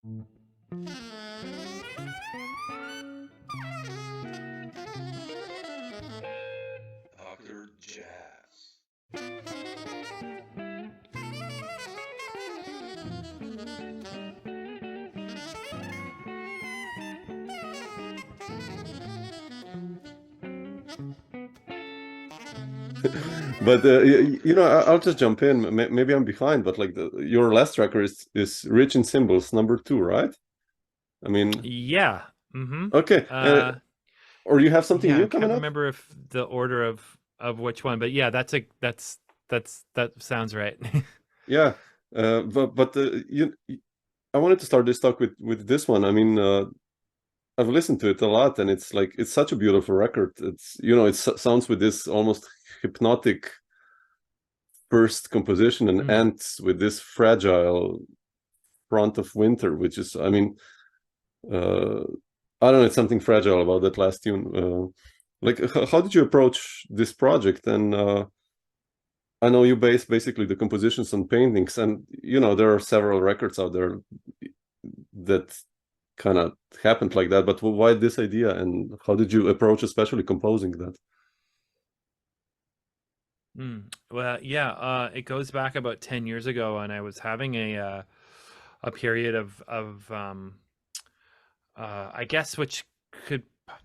Dr. Jazz. But I'll just jump in. Maybe I'm behind, but like your last record is Rich in Symbols, number 2, right? I mean, Yeah. Mm-hmm. okay. Or you have something Yeah, new I coming can't up? remember if the order of which one, but yeah, that sounds right. Yeah. I wanted to start this talk with this one. I mean, I've listened to it a lot, and it's like it's such a beautiful record. It sounds with this almost hypnotic first composition and ends with this fragile front of winter, which is, I mean, I don't know, it's something fragile about that last tune. Like, how did you approach this project? And I know you base basically the compositions on paintings, and there are several records out there that kind of happened like that. But why this idea, and how did you approach, especially composing that? Well, yeah, it goes back about 10 years ago, and I was having a period of I guess which could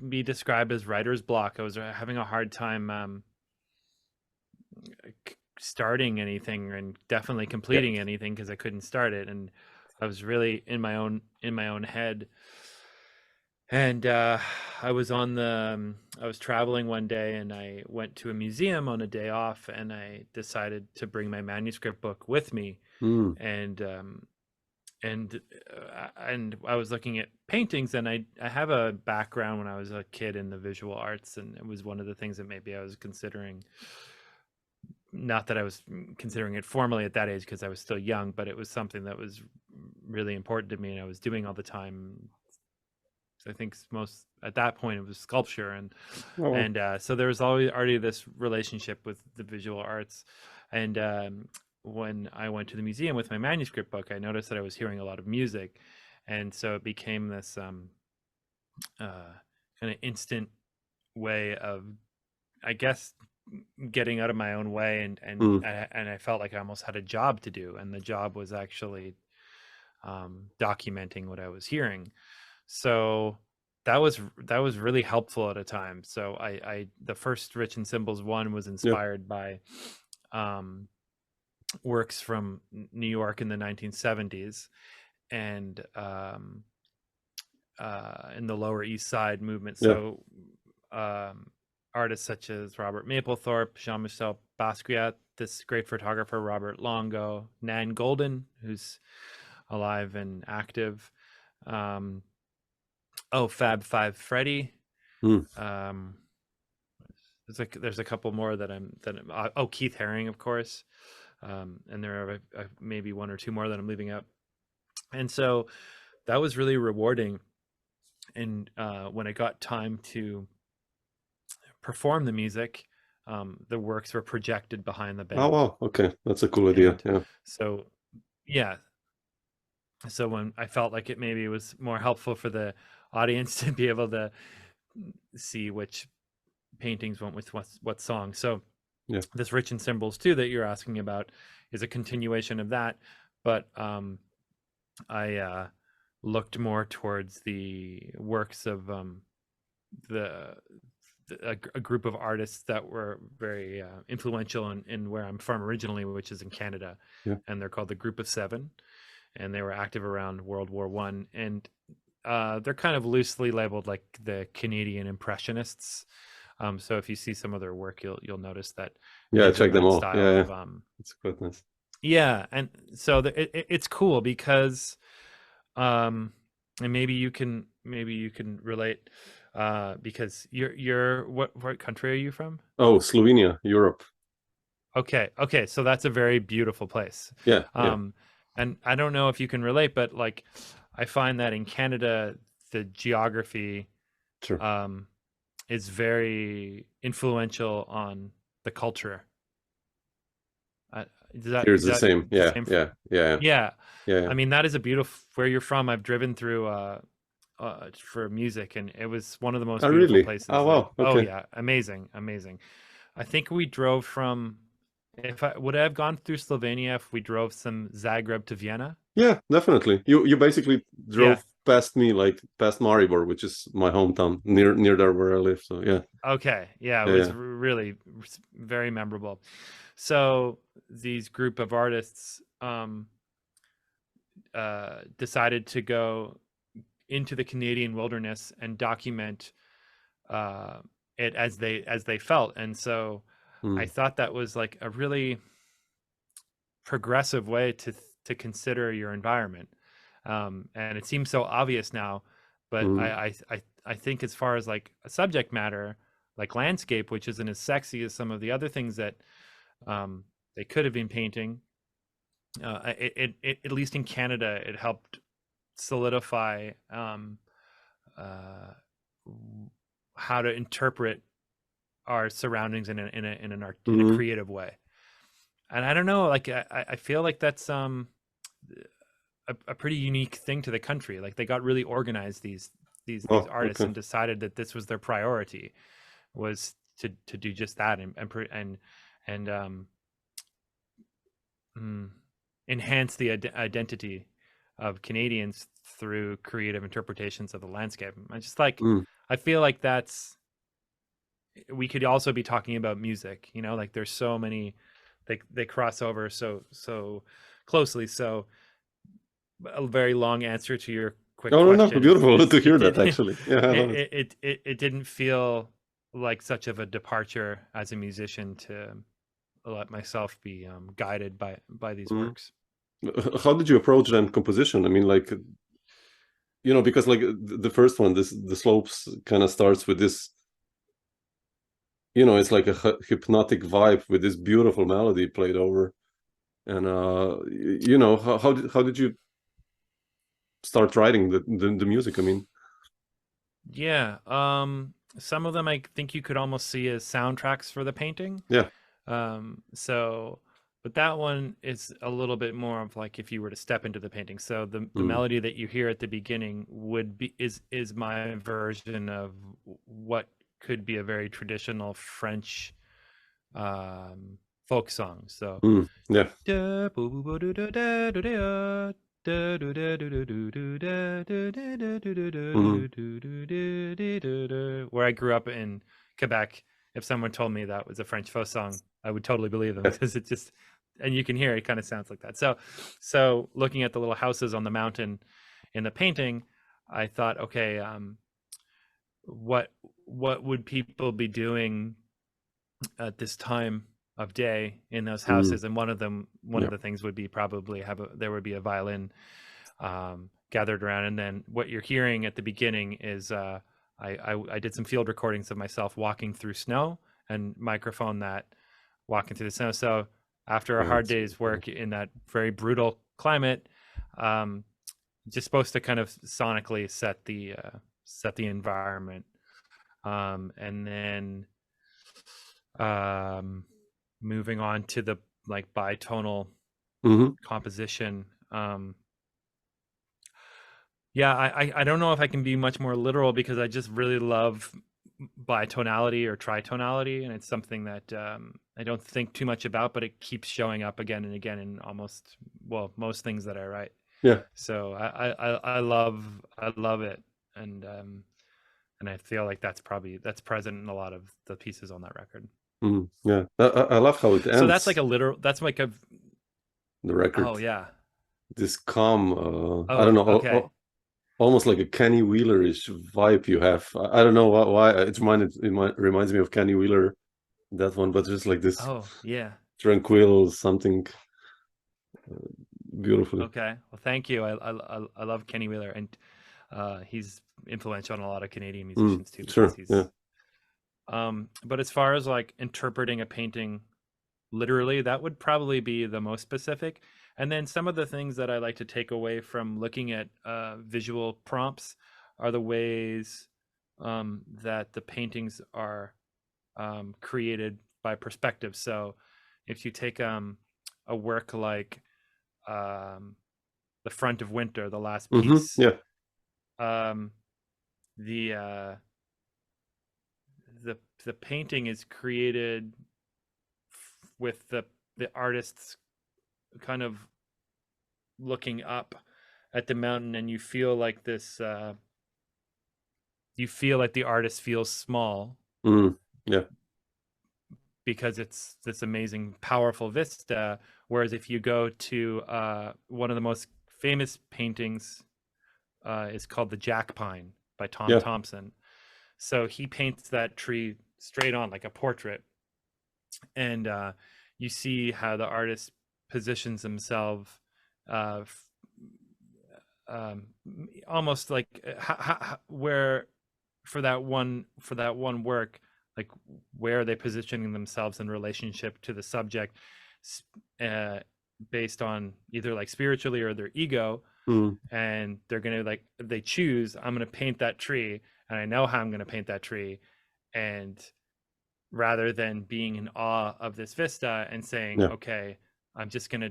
be described as writer's block. I was having a hard time starting anything and definitely completing anything because I couldn't start it, and I was really in my own head. And I was traveling one day, and I went to a museum on a day off, and I decided to bring my manuscript book with me. And I was looking at paintings, and I have a background when I was a kid in the visual arts, and it was one of the things that maybe I was considering. Not that I was considering it formally at that age because I was still young, but it was something that was really important to me, and I was doing all the time. I think most at that point it was sculpture, and so there was already this relationship with the visual arts. And when I went to the museum with my manuscript book, I noticed that I was hearing a lot of music, and so it became this kind of instant way of, I guess, getting out of my own way, and I felt like I almost had a job to do, and the job was actually documenting what I was hearing. So that was really helpful at a time. So I the first Rich in Symbols one was inspired by works from New York in the 1970s, and in the Lower East Side movement. So artists such as Robert Mapplethorpe, Jean-Michel Basquiat, this great photographer Robert Longo, Nan Goldin, who's alive and active, Fab Five Freddy. There's a couple more that I'm Keith Haring, of course, and there are maybe one or two more that I'm leaving out. And so that was really rewarding. And when I got time to perform the music, the works were projected behind the band. Oh wow, okay, that's a cool idea. So so when I felt like it maybe was more helpful for the audience to be able to see which paintings went with what song. So this Rich in Symbols 2 that you're asking about is a continuation of that, but I looked more towards the works of a group of artists that were very influential in where I'm from originally, which is in Canada, and they're called the Group of Seven, and they were active around World War I, and they're kind of loosely labeled like the Canadian Impressionists. So if you see some of their work, you'll notice that. Check them all. It's quite nice. Yeah, and so it's cool because, and maybe you can relate, because you're what country are you from? Oh, Slovenia, Europe. Okay, so that's a very beautiful place. And I don't know if you can relate, but like I find that in Canada, the geography is very influential on the culture. Here's the same. the Yeah, same? yeah, yeah, Yeah. yeah. I mean, that is a beautiful, where you're from. I've driven through for music, and it was one of the most Oh, beautiful really? places. Oh, Like, wow. oh Okay. yeah, amazing, amazing. I think we drove from, if I would I have gone through Slovenia if we drove from Zagreb to Vienna? Yeah, definitely. You basically Yeah. drove past me, like past Maribor, which is my hometown, near there where I live. So yeah, Okay. Yeah, it yeah, was yeah. really very memorable. So these group of artists decided to go into the Canadian wilderness and document it as they felt. And so I Mm, thought that was like a really progressive way to consider your environment. And it seems so obvious now, but mm, I think as far as like a subject matter, like landscape, which isn't as sexy as some of the other things that they could have been painting, it at least in Canada, it helped solidify uh, how to interpret our surroundings in a mm. creative way. And I don't know, like I feel like that's a pretty unique thing to the country. Like they got really organized, these Oh, artists, okay. and decided that this was their priority, was to do just that, and mm, enhance the identity of Canadians through creative interpretations of the landscape. I just like, Mm, I feel like that's, we could also be talking about music, you know, like there's so many, they cross over so closely. So a very long answer to your quick oh, no, no, question beautiful is to it hear did that, actually. Yeah, I love it. it didn't feel like such of a departure as a musician to let myself be guided by these Mm. works. How did you approach then composition? I mean, like, because like the first one, the slopes kind of starts with this, it's like a hypnotic vibe with this beautiful melody played over. And how did you start writing the music? I mean, Yeah, some of them I think you could almost see as soundtracks for the painting. yeah. So, but that one is a little bit more of like if you were to step into the painting. So the Mm, melody that you hear at the beginning would be is my version of what could be a very traditional French folk song. So yeah. Mm, where I grew up in Quebec, if someone told me that was a French folk song, I would totally believe them, yeah. because it just, and you can hear it kind of sounds like that. So looking at the little houses on the mountain in the painting, I thought, okay, what would people be doing at this time of day in those Mm, houses? And one of yeah. the things would be probably there would be a violin gathered around. And then what you're hearing at the beginning is I did some field recordings of myself walking through snow and microphone that walking through the snow. So after a Oh, hard it's day's beautiful. work in that very brutal climate, just supposed to kind of sonically set the environment. And then moving on to the like bitonal Hmm. composition. Yeah, I don't know if I can be much more literal, because I just really love bitonality or tritonality, and it's something that I don't think too much about, but it keeps showing up again and again in almost, well, most things that I write. Yeah. So I love it, and I feel like that's present in a lot of the pieces on that record. Yeah. I love how it So that's like ends, a literal, that's like a, the oh record. yeah, This calm, I don't oh know, okay, almost like a Kenny Wheeler-ish vibe you have. I don't know why. Reminds me of Kenny Wheeler, that one, but just like this oh yeah, tranquil something, beautifully. okay. Well, thank you. I love Kenny Wheeler, and he's influential on a lot of Canadian musicians too, because Sure. Yeah. he's but as far as like interpreting a painting literally, that would probably be the most specific. And then some of the things that I like to take away from looking at visual prompts are the ways that the paintings are created by perspective. So if you take a work like The Front of Winter, the last Mm-hmm. piece, Yeah. the painting is created with the artist's kind of looking up at the mountain, and you feel like this you feel like the artist feels small. Yeah. Because it's this amazing, powerful vista. Whereas if you go to one of the most famous paintings is called The Jack Pine by Tom Yeah. Thompson. So he paints that tree straight on like a portrait. And you see how the artist positions himself almost like where for that one work, like where are they positioning themselves in relationship to the subject, based on either like spiritually or their ego. And they're gonna, like, they choose, I'm gonna paint that tree, and I know how I'm gonna paint that tree, and rather than being in awe of this vista and saying, Yeah. okay, I'm just gonna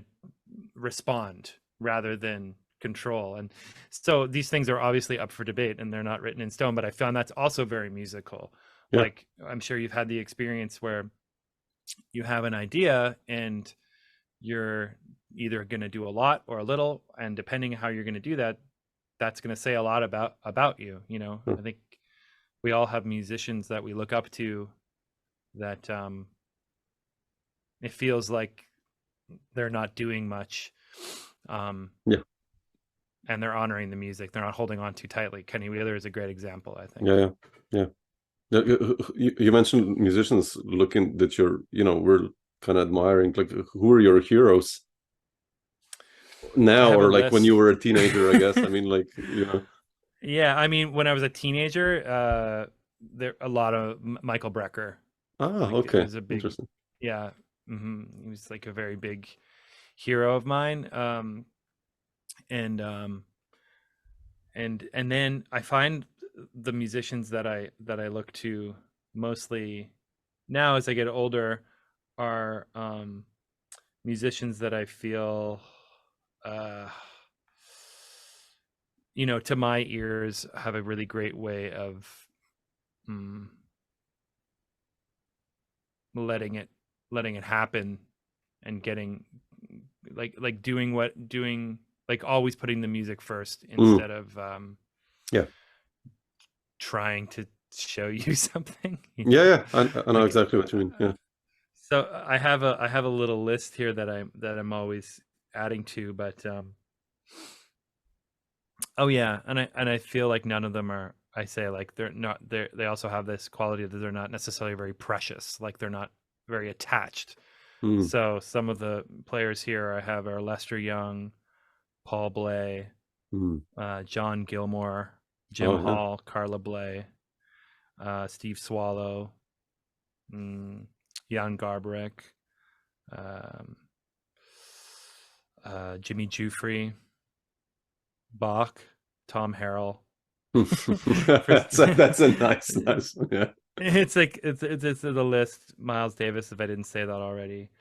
respond rather than control. And so these things are obviously up for debate and they're not written in stone, but I found that's also very musical. Yeah. Like, I'm sure you've had the experience where you have an idea and you're either going to do a lot or a little, and depending how you're going to do that, that's going to say a lot about you, you know. I think we all have musicians that we look up to that it feels like they're not doing much, Yeah. and they're honoring the music, they're not holding on too tightly. Kenny Wheeler is a great example, I think. Yeah. You mentioned musicians looking that you're, you know, we're kind of admiring. Like, who are your heroes now, or like when you were a teenager? I guess. I mean, like, you know. Yeah, I mean, when I was a teenager, there a lot of Michael Brecker. Like, Okay. it was a big, interesting. Yeah, he was like a very big hero of mine. And then I find the musicians that I look to mostly now as I get older are musicians that I feel, you know, to my ears, have a really great way of letting it happen, and getting doing like always putting the music first instead of trying to show you something. You know? Yeah, I know like, exactly what you mean. Yeah. So I have a little list here that I'm always adding to, but oh yeah, and I feel like none of them are, I say, like, they also have this quality that they're not necessarily very precious, like they're not very attached. So some of the players here I have are Lester Young, Paul Bley, John Gilmore, Jim Hall, Carla Bley, Steve Swallow, Jan Garbarek, Jimmy Jufrey, Bach, Tom Harrell. that's a nice yeah. It's like it's the list. Miles Davis, if I didn't say that already.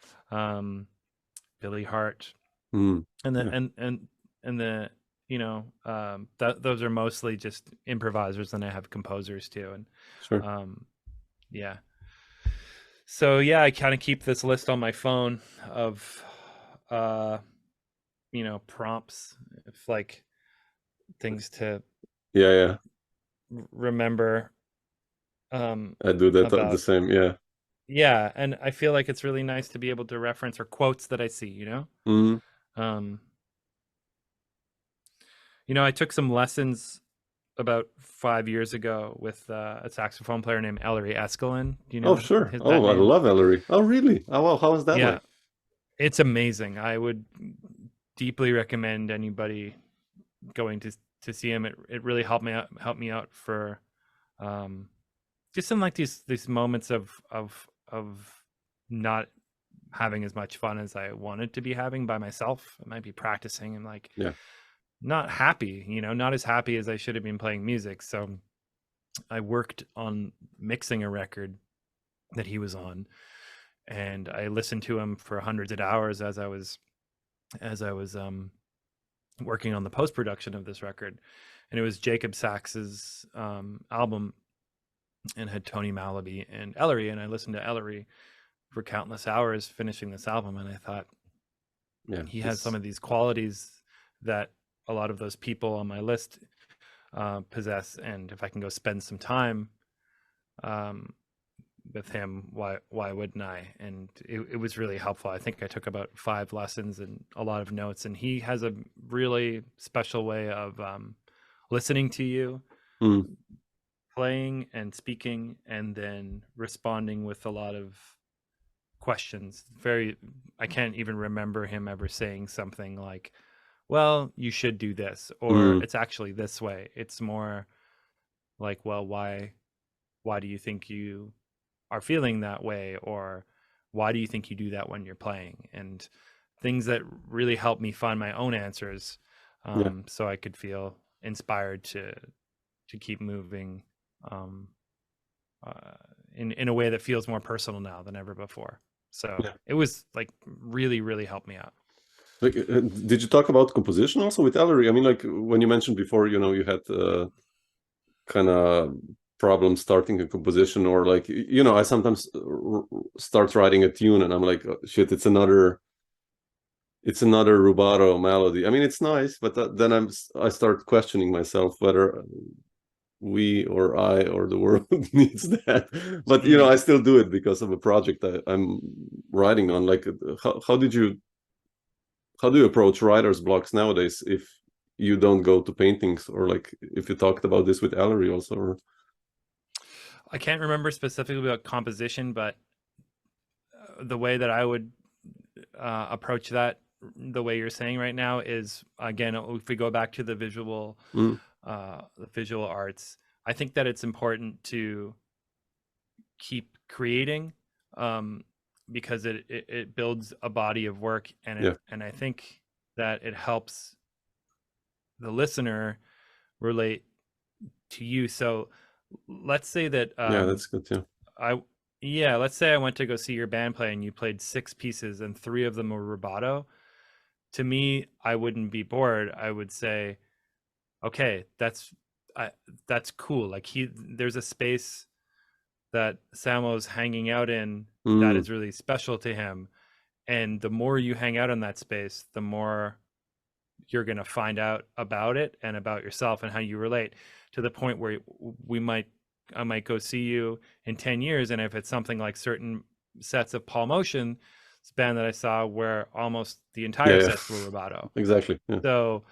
Billy Hart, and the you know, those are mostly just improvisers, and I have composers too. And sure. Yeah. So yeah, I kind of keep this list on my phone of you know, prompts, if like things to remember. I do that the same. Yeah, and I feel like it's really nice to be able to reference, or quotes that I see, you know. You know, I took some lessons about 5 years ago with a saxophone player named Ellery Eskelin. Do you know? Oh, sure. I love Ellery. Oh, really? Oh, well, how was that? Yeah, it's amazing. I would deeply recommend anybody going to see him. It really helped me out for just in like these moments of not having as much fun as I wanted to be having by myself. I might be practicing and like not happy, you know, not as happy as I should have been playing music. So I worked on mixing a record that he was on, and I listened to him for hundreds of hours as I was working on the post-production of this record. And it was Jacob Sax's album, and had Tony Malaby and Ellery, and I listened to Ellery for countless hours finishing this album, and I thought, Yeah, he has some of these qualities that a lot of those people on my list possess, and if I can go spend some time with him, why wouldn't I? And it was really helpful. I think I took about 5 lessons and a lot of notes, and he has a really special way of listening to you, playing and speaking, and then responding with a lot of questions. I can't even remember him ever saying something like, well, you should do this, or it's actually this way. It's more like, well, why do you think you are feeling that way, or why do you think you do that when you're playing? And things that really helped me find my own answers, so I could feel inspired to keep moving in a way that feels more personal now than ever before. So it was like really, really helped me out. Like, did you talk about composition also with Ellery? I mean, like when you mentioned before, you had kind of problems starting a composition, or like, I sometimes start writing a tune and I'm like, oh, shit, it's another rubato melody. I mean, it's nice, but then I start questioning myself whether we or I or the world needs that. But I still do it because of a project I'm writing on. Like, how do you approach writer's blocks nowadays if you don't go to paintings, or like if you talked about this with Ellery also? Or... I can't remember specifically about composition, but the way that I would approach that, the way you're saying right now, is, again, if we go back to the visual arts, I think that it's important to keep creating, because it builds a body of work, and and I think that it helps the listener relate to you. So let's say that that's good too. Let's say I went to go see your band play and you played 6 pieces and 3 of them were rubato. To me, I wouldn't be bored. I would say, okay, that's cool. Like, there's a space that Samo's hanging out in that is really special to him. And the more you hang out in that space, the more you're going to find out about it and about yourself and how you relate, to the point where I might go see you in 10 years. And if it's something like certain sets of Paul Motion's band that I saw, where almost the entire sets were rubato. Exactly. So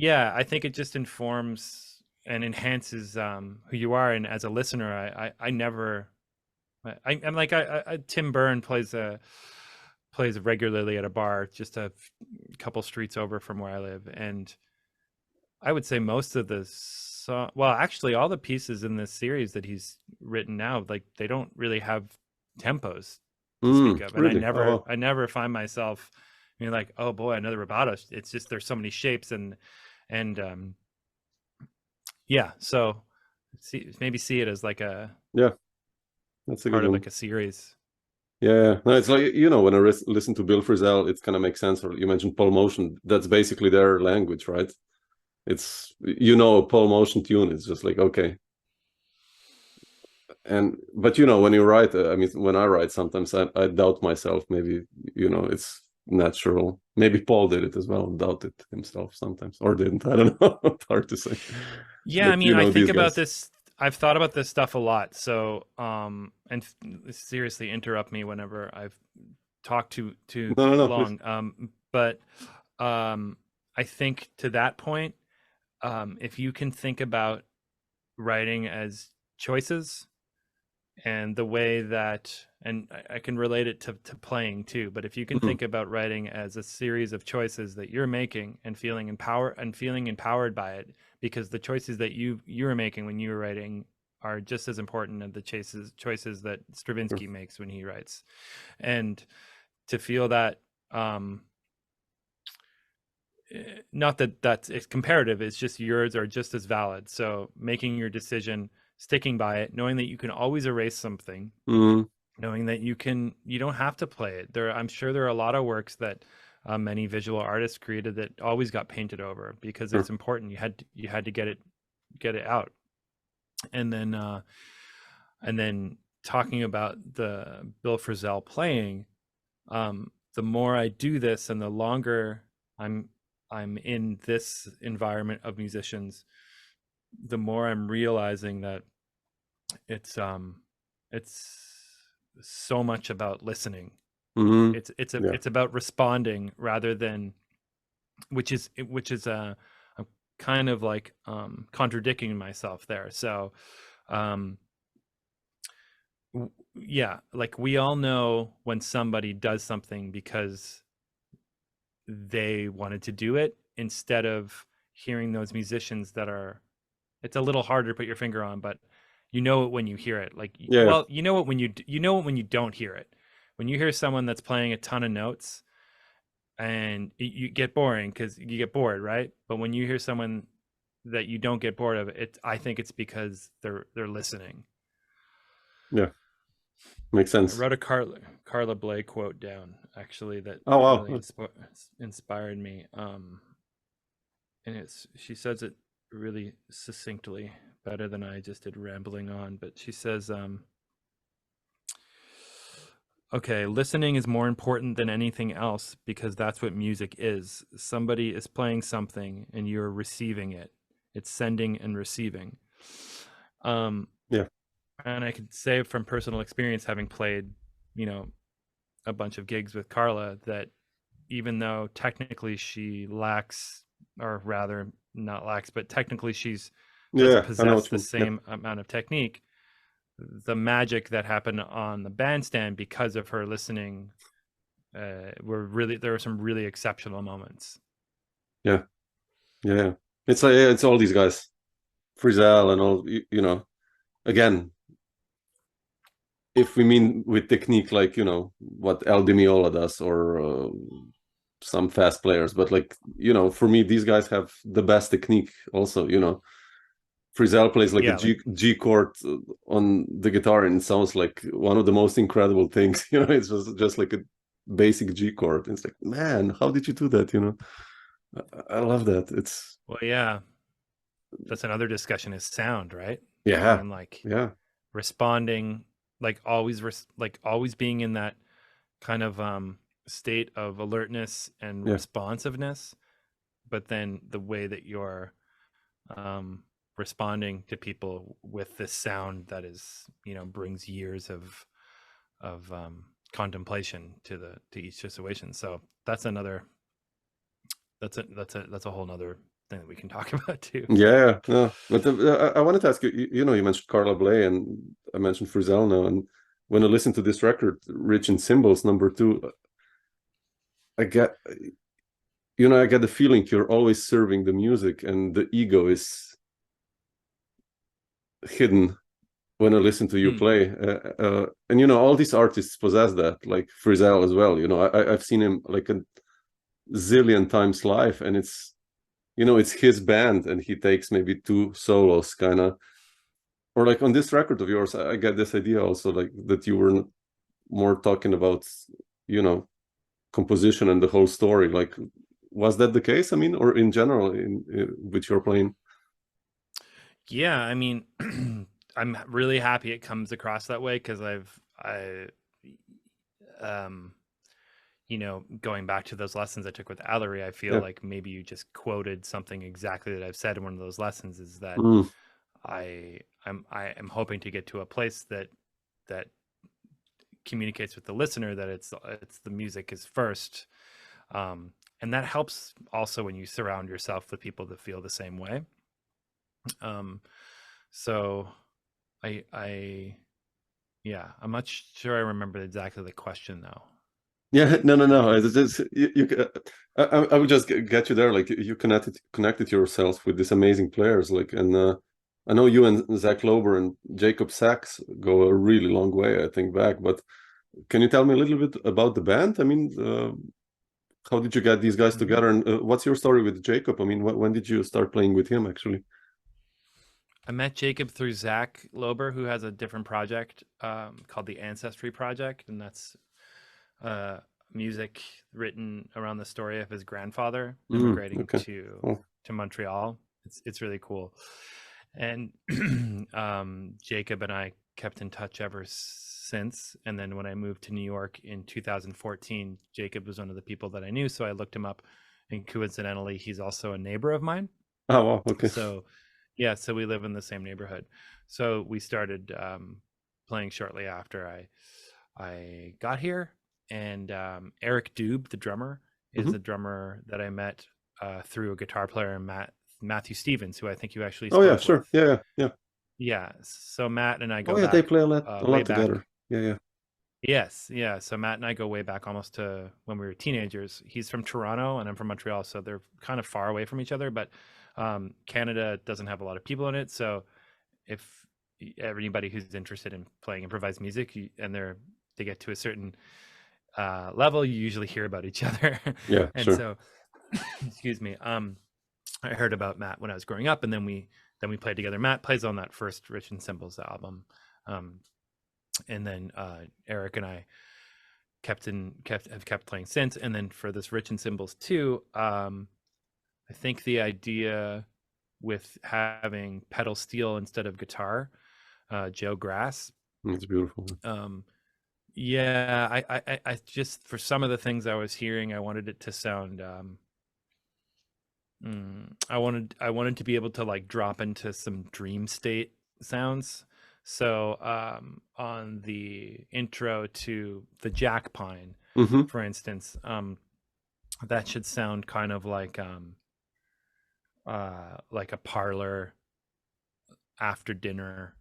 I think it just informs and enhances who you are. And as a listener, I'm like, Tim Byrne plays regularly at a bar just a couple streets over from where I live, and I would say most of actually all the pieces in this series that he's written now, like, they don't really have tempos to speak of, and really? I never find myself being like, oh boy, another rubato. It's just there's so many shapes and so maybe see it as like a that's a part good of one. like a series. No, it's like, when I listen to Bill Frisell, it kind of makes sense. Or you mentioned Paul Motion, that's basically their language, right? It's, a Paul Motion tune, it's just like, okay. But when you write, I mean, when I write, sometimes I doubt myself. Maybe, it's natural. Maybe Paul did it as well, doubted himself sometimes, or didn't. I don't know. It's hard to say. Yeah, but, I mean, I think about this. I've thought about this stuff a lot. So, and seriously, interrupt me whenever I've talked too long. Please. But I think to that point, if you can think about writing as choices, and the way that, and I can relate it to playing too, but if you can think about writing as a series of choices that you're making and feeling empowered by it, because the choices that you were making when you were writing are just as important as the choices that Stravinsky makes when he writes. And to feel that, not that it's comparative, it's just yours are just as valid. So making your decision, sticking by it, knowing that you can always erase something, knowing that you don't have to play it. I'm sure there are a lot of works that many visual artists created that always got painted over because it's important. You had to get it out. And then talking about the Bill Frisell playing, the more I do this and the longer I'm in this environment of musicians, the more I'm realizing that it's so much about listening. Mm-hmm. It's about responding rather than, which is a kind of like contradicting myself there. So yeah, like we all know when somebody does something because they wanted to do it, instead of hearing those musicians that are, it's a little harder to put your finger on, but you know it when you hear it. Like, well, you know it when you don't hear it. When you hear someone that's playing a ton of notes and you get boring because you get bored, right? But when you hear someone that you don't get bored of it, I think it's because they're listening. Yeah, makes sense. I wrote a Carla Bley quote down actually that really inspired me. And she says it really succinctly, better than I just did rambling on. But she says, okay, listening is more important than anything else because that's what music is. Somebody is playing something and you're receiving it. It's sending and receiving. Yeah. And I can say from personal experience, having played, a bunch of gigs with Carla, that even though technically she lacks, or rather not lacks, but technically she's doesn't possess the same amount of technique, the magic that happened on the bandstand because of her listening there were some really exceptional moments. Yeah. It's like, it's all these guys, Frisell and all, again, if we mean with technique, like, what El Di Meola does, or some fast players, but like, for me, these guys have the best technique also. Frisell plays like a G chord on the guitar, and it sounds like one of the most incredible things. It's just like a basic G chord. It's like, man, how did you do that? I love that. It's, well, yeah, that's another discussion, is sound, right? Yeah. I mean, responding, like always being in that kind of state of alertness and responsiveness, but then the way that you're responding to people with this sound that is, brings years of contemplation to each situation. So that's a whole nother thing that we can talk about too. Yeah, no, but I wanted to ask you, you mentioned Carla Bley and I mentioned Frisell now, and when I listen to this record, Rich in Symbols #2, I get the feeling you're always serving the music and the ego is hidden when I listen to you play. And all these artists possess that, like Frisell as well. I've seen him like a zillion times live, and it's it's his band and he takes maybe 2 solos kind of, or like on this record of yours, I get this idea also, like that you were more talking about composition and the whole story. Like, was that the case? I mean, or in general with your playing? Yeah, I mean, I'm really happy it comes across that way, because going back to those lessons I took with Allery, I feel like maybe you just quoted something exactly that I've said in one of those lessons, is that I am hoping to get to a place that communicates with the listener that it's the music is first, and that helps also when you surround yourself with people that feel the same way. So I'm not sure I remember exactly the question though. Yeah, no. It's just, I would just get you there. Like, you connected yourself with these amazing players. Like, and I know you and Zack Lober and Jacob Sachs go a really long way, I think, back. But can you tell me a little bit about the band? I mean, how did you get these guys together? And what's your story with Jacob? I mean, when did you start playing with him, actually? I met Jacob through Zack Lober, who has a different project called the Ancestry Project, and that's uh, music written around the story of his grandfather immigrating Okay. Oh, to Montreal. It's really cool, and Jacob and I kept in touch ever since. And then when I moved to New York in 2014, Jacob was one of the people that I knew, so I looked him up, and coincidentally, he's also a neighbor of mine. oh wow. Okay. So, yeah, so we live in the same neighborhood. So we started playing shortly after I got here, and Eric Dobb, the drummer, is Hmm. the drummer that I met through a guitar player, Matthew Stevens, who I think you actually Oh yeah, spoke sure. with. Yeah, yeah, yeah. Yeah, so Matt and I Oh go yeah, they back play a way lot back. together. Yeah, yeah. Yes, yeah. So Matt and I go way back almost to when we were teenagers. He's from Toronto and I'm from Montreal, so they're kind of far away from each other. But Canada doesn't have a lot of people in it, so if anybody who's interested in playing improvised music and they get to a certain level, you usually hear about each other. Yeah, And sure. so, excuse me. I heard about Matt when I was growing up, and then we played together. Matt plays on that first Rich and Symbols album, um, and then Eric and I have kept playing since. And then for this Rich and Symbols too, I think the idea with having pedal steel instead of guitar, Joe Grass. It's beautiful. Yeah, I just for some of the things I was hearing, I wanted it to sound. I wanted to be able to like drop into some dream state sounds. So on the intro to the Jack Pine, Hmm. for instance, that should sound kind of like a parlor after dinner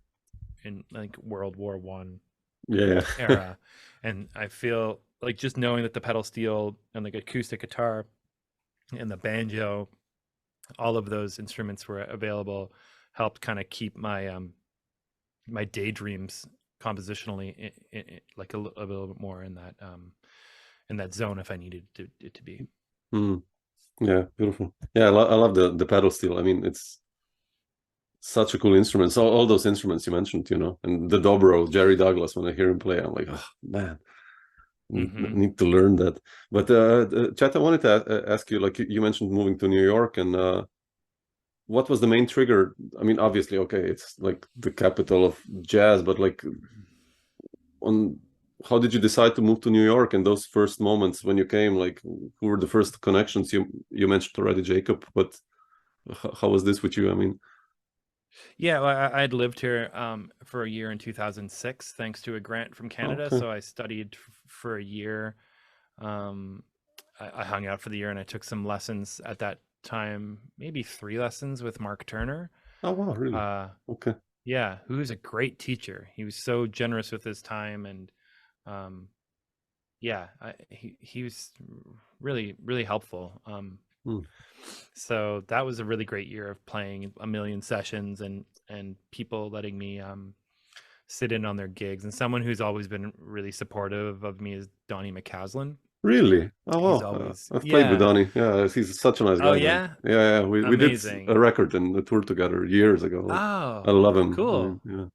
in like World War One Yeah. era. And I feel like just knowing that the pedal steel and like acoustic guitar and the banjo, all of those instruments were available, helped kind of keep my daydreams compositionally like a little bit more in that zone if I needed it to be. Mm. Yeah, beautiful. Yeah, I love the pedal steel. I mean, it's such a cool instrument. So all those instruments you mentioned, and the dobro, Jerry Douglas. When I hear him play, I'm like, oh man, Hmm. need to learn that. But Chet, I wanted to ask you, like you mentioned moving to New York, and what was the main trigger? I mean, obviously, okay, it's like the capital of jazz, but like on how did you decide to move to New York and those first moments when you came? Like, who were the first connections? You mentioned already Jacob, but how was this with you? I mean, Yeah, well, I'd lived here for a year in 2006, thanks to a grant from Canada. okay. So I studied for a year. Um, I hung out for the year and I took some lessons at that time, maybe 3 lessons with Mark Turner. Oh wow, really? Uh, Okay. yeah, who was a great teacher. He was so generous with his time, and um, yeah, he was really really helpful. Hmm. So that was a really great year of playing a million sessions and people letting me sit in on their gigs. And someone who's always been really supportive of me is Donnie McCaslin. Really? Oh He's wow. always I've played with yeah. Donnie. Yeah, he's such a nice Oh guy, man. yeah, Yeah, yeah. We did a amazing. record and a tour together years ago. Like, I Oh, love him. I cool. mean, yeah,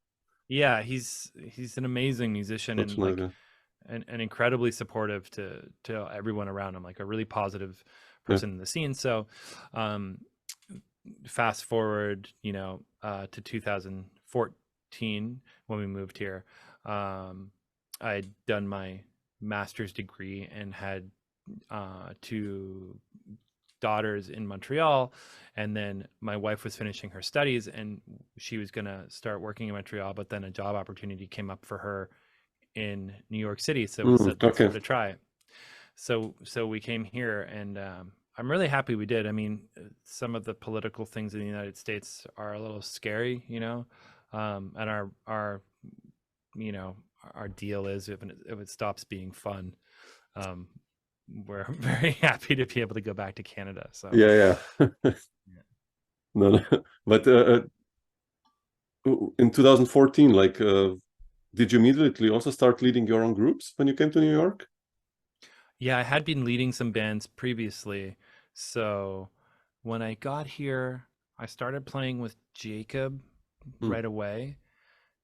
Yeah, he's an amazing musician such and a nice like guy. and incredibly supportive to everyone around him, like a really positive Yeah. person in the scene. So um fast forward, to 2014 when we moved here. I'd done my master's degree and had 2 daughters in Montreal, and then my wife was finishing her studies and she was going to start working in Montreal, but then a job opportunity came up for her in New York City, so we said let's Okay. give it a try. So we came here, and I'm really happy we did. I mean, some of the political things in the United States are a little scary, and you know our deal is if it stops being fun, um, we're very happy to be able to go back to Canada. So Yeah, yeah. yeah. No, no. But in 2014, like, did you immediately also start leading your own groups when you came to New York? Yeah, I had been leading some bands previously. So when I got here, I started playing with Jacob right away,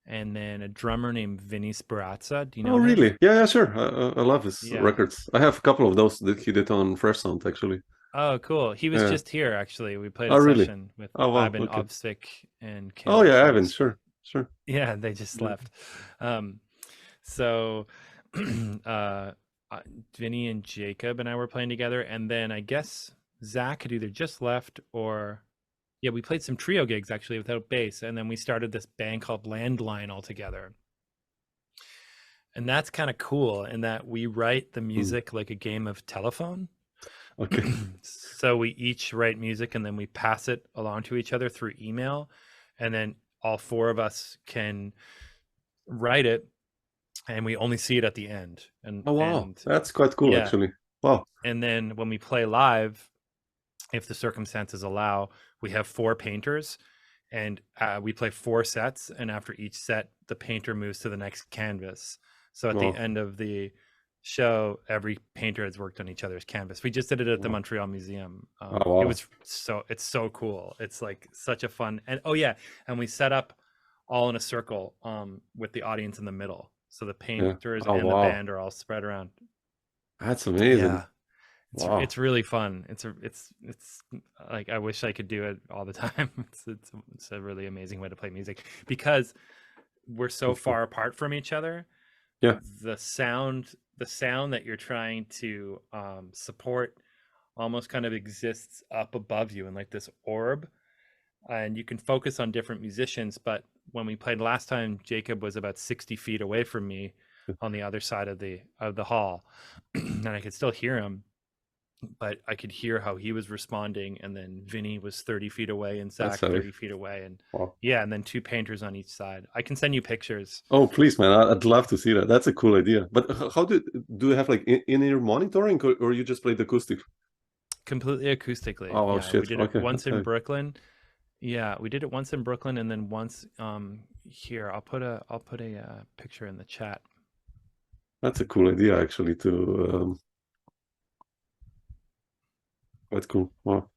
and then a drummer named Vinny Sperazza. Do you know Oh, him? really? Yeah, sure. I love his Yeah. records. I have a couple of those that he did on Fresh Sound, actually. Oh, cool. He was Yeah. just here, actually. We played Oh, a really? session with Oh, wow. Ivan Okay. Obsvik and Oh, Kim yeah, Ivan. Charest. Sure. Yeah, they just Yeah. left. So Vinny and Jacob and I were playing together, and then I guess Zack had either just left or yeah, we played some trio gigs actually without bass, and then we started this band called Landline all together. And that's kind of cool in that we write the music like a game of telephone. Okay. So we each write music and then we pass it along to each other through email, and then all four of us can write it, and we only see it at the end. And Oh, wow. and That's quite cool, yeah, actually. Wow. and then when we play live, if the circumstances allow, we have four painters, and we play four sets, and after each set the painter moves to the next canvas. So at Wow. the end of the show, every painter has worked on each other's canvas. We just did it at the Wow. Montreal Museum. Oh, wow. It's so cool. It's like such a fun, and oh yeah, and we set up all in a circle with the audience in the middle, so the painters Oh, and wow. the band are all spread around. That's amazing. Yeah, Wow. it's really fun. It's like I wish I could do it all the time. It's a really amazing way to play music because we're so That's cool. far apart from each other. Yeah. The sound that you're trying to support almost kind of exists up above you in like this orb, and you can focus on different musicians. But when we played last time, Jacob was about 60 feet away from me on the other side of the hall, and I could still hear him, but I could hear how he was responding. And then Vinny was 30 feet away and Zack 30 feet away, and wow. yeah, and then two painters on each side. I can send you pictures. Oh, please, man. I'd love to see that. That's a cool idea. But how do you have like in-ear monitoring, or you just played acoustic? Completely acoustically. Oh, yeah, shit. we did it once in Brooklyn. Yeah, we did it once in Brooklyn, and then once here. I'll put a picture in the chat. That's a cool idea, actually. That's cool. Wow.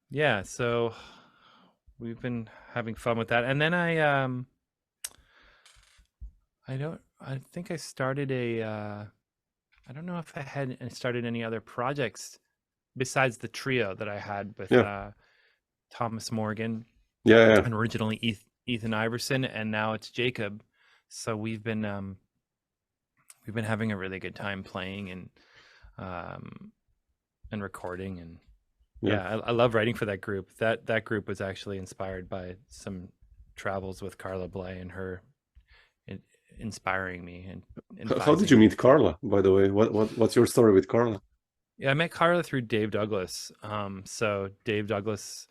Yeah, so we've been having fun with that, and then I think I started I don't know if I had started any other projects besides the trio that I had with Thomas Morgan. Yeah. And originally Ethan Iverson, and now it's Jacob. So we've been having a really good time playing and recording, and I love writing for that group. That group was actually inspired by some travels with Carla Bley and her inspiring me. And how did you meet Carla, by the way? What's your story with Carla? Yeah, I met Carla through Dave Douglas. So Dave Douglas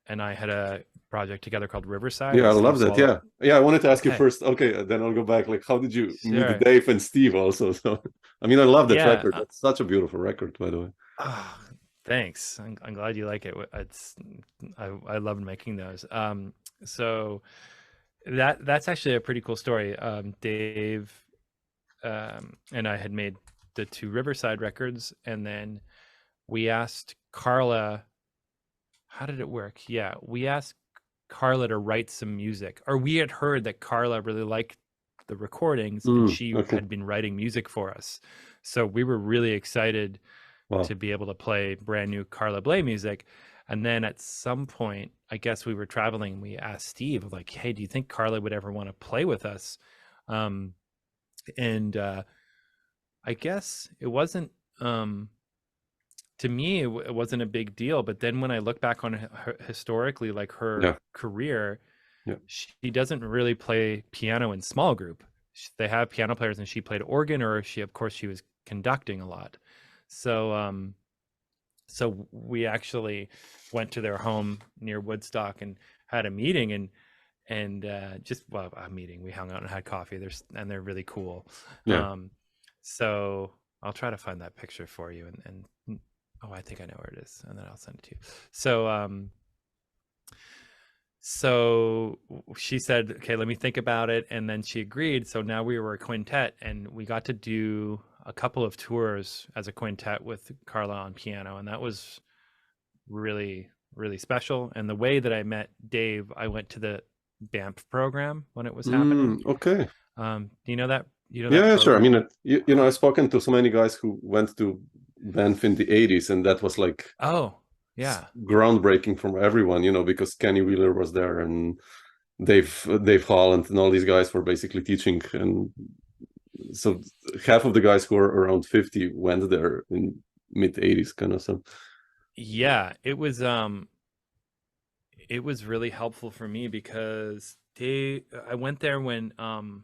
and I had a project together called Riverside. Yeah, I love that. Yeah, I wanted to ask you first. Okay, then I'll go back. Like, how did you meet Dave and Steve also? So, I mean, I love that record. That's such a beautiful record, by the way. Oh, thanks. I'm glad you like it. I loved making those. So that's actually a pretty cool story. Dave and I had made the two Riverside records, and then we asked Carla, how did it work? Yeah, we asked Carla to write some music, or we had heard that Carla really liked the recordings and she had been writing music for us. So we were really excited to be able to play brand new Carla Bley music. And then at some point, I guess we were traveling, we asked Steve, like, hey, do you think Carla would ever want to play with us? And I guess it wasn't, to me, it wasn't a big deal. But then when I look back on her historically, like her career, she doesn't really play piano in small group. They have piano players, and she played organ, or she was conducting a lot. So, so we actually went to their home near Woodstock and had a meeting, and a meeting. We hung out and had coffee. They're really cool. Yeah. So I'll try to find that picture for you, and oh, I think I know where it is, and then I'll send it to you. So, so she said, okay, let me think about it. And then she agreed. So now we were a quintet, and we got to do a couple of tours as a quintet with Carla on piano. And that was really really special. And the way that I met Dave, I went to the Banff program when it was happening. Okay. Do you know that? You know Yeah, that sure. I program? mean, you know, I've spoken to so many guys who went to Banff in the 80s, and that was like Oh, yeah. groundbreaking for everyone, you know, because Kenny Wheeler was there and Dave Holland and all these guys were basically teaching. And so half of the guys who were around 50 went there in mid 80s kind of. So Yeah, it was really helpful for me because I went there when I'm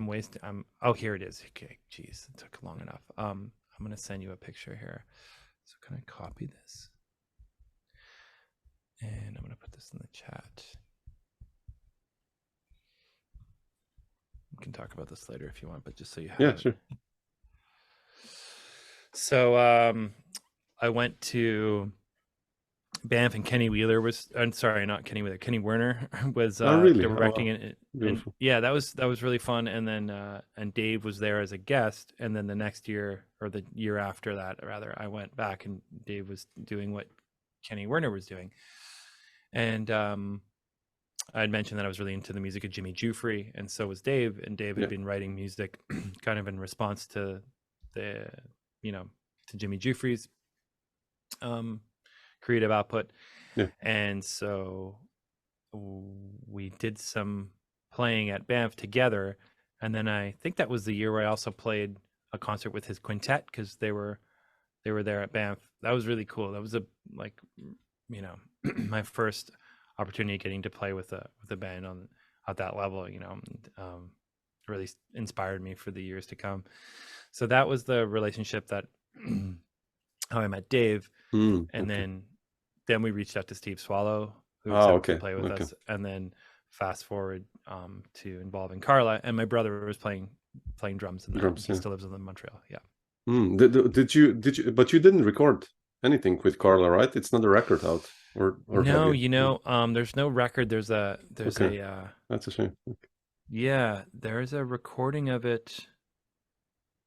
wasting oh, here it is. Okay, geez, it took long enough. I'm gonna send you a picture here. So can I copy this? And I'm gonna put this in the chat. We can talk about this later if you want, but just so you have it. sure. So I went to Banff, and Kenny Wheeler was, I'm sorry, not Kenny Wheeler, Kenny Werner was really? directing Oh, wow. it. And Beautiful. yeah, that was really fun. And then and Dave was there as a guest. And then the next year, or the year after that, rather, I went back and Dave was doing what Kenny Werner was doing. And I had mentioned that I was really into the music of Jimmy Giuffre, and so was Dave. And Dave had been writing music kind of in response to the, you know, to Jimmy Giuffre's creative output. And so we did some playing at Banff together. And then I think that was the year where I also played a concert with his quintet, because they were there at Banff. That was really cool. That was like, you know, my first opportunity getting to play with a band at that level, you know, really inspired me for the years to come. So that was the relationship that how I met Dave. And then we reached out to Steve Swallow, who accepted to play with us. And then fast forward to involving Carla, and my brother was playing drums in that. He still lives in Montreal. Did you but you didn't record anything with Carla, right? It's not a record out, or no, you know, there's no record. There's a that's a shame. Yeah, there's a recording of it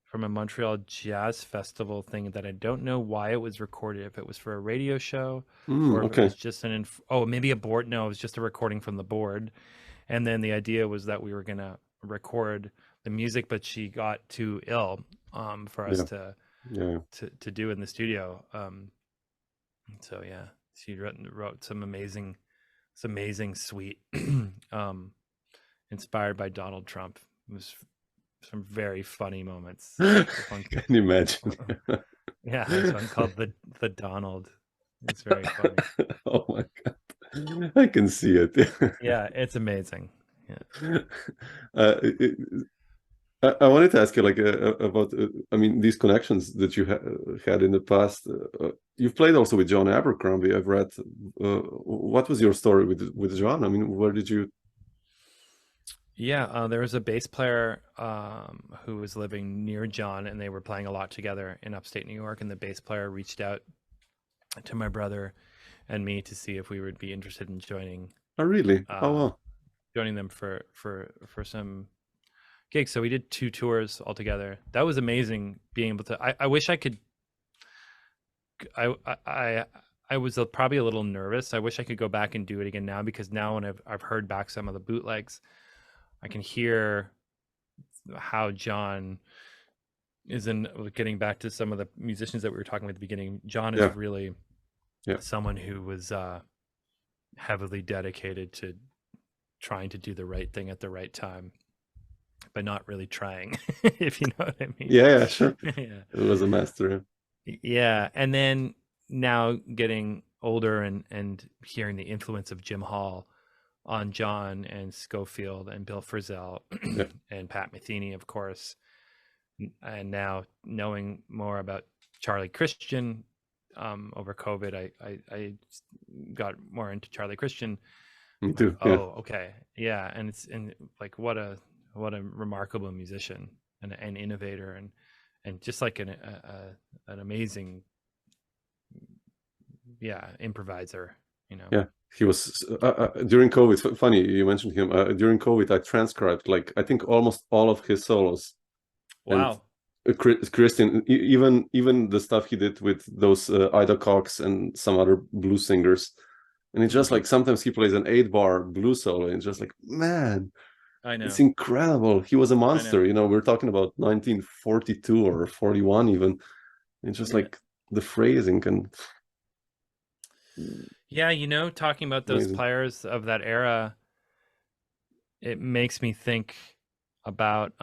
from a Montreal Jazz Festival thing that I don't know why it was recorded, if it was for a radio show or if it was just maybe a board. No, it was just a recording from the board. And then the idea was that we were going to record the music, but she got too ill for us to do in the studio. So yeah, she wrote some amazing suite inspired by Donald Trump. It was some very funny moments. Can you imagine? Yeah, there's one called the Donald. It's very funny. Oh my god, I can see it. Yeah, it's amazing. Yeah. I wanted to ask you, like, about I mean, these connections that you had in the past. You've played also with John Abercrombie, I've read. What was your story with John? I mean, where did you? Yeah, there was a bass player who was living near John, and they were playing a lot together in upstate New York. And the bass player reached out to my brother and me to see if we would be interested in joining. Oh, really? Wow. Joining them for some gigs. So we did 2 tours altogether. That was amazing, being able to. I wish I could. I was probably a little nervous. I wish I could go back and do it again now, because now when I've heard back some of the bootlegs, I can hear how John is getting back to some of the musicians that we were talking about at the beginning. John is really someone who was heavily dedicated to trying to do the right thing at the right time, but not really trying, if you know what I mean. Yeah, sure. It was a master. Yeah. And then now getting older and hearing the influence of Jim Hall on John and Schofield and Bill Frisell and Pat Metheny, of course. And now knowing more about Charlie Christian over COVID, I got more into Charlie Christian. Me too. Okay. Yeah. And like, what a remarkable musician and an innovator and just like an amazing, improviser, you know? Yeah. He was during COVID. Funny you mentioned him. During COVID, I transcribed, like, I think almost all of his solos. Wow. Christian, even the stuff he did with those Ida Cox and some other blues singers, and it's just like sometimes he plays an 8-bar blues solo, and it's just like, man, I know. it's incredible. He was a monster. You know, we're talking about 1942 or 41 even. It's just like the phrasing and yeah, you know, talking about those players of that era, it makes me think about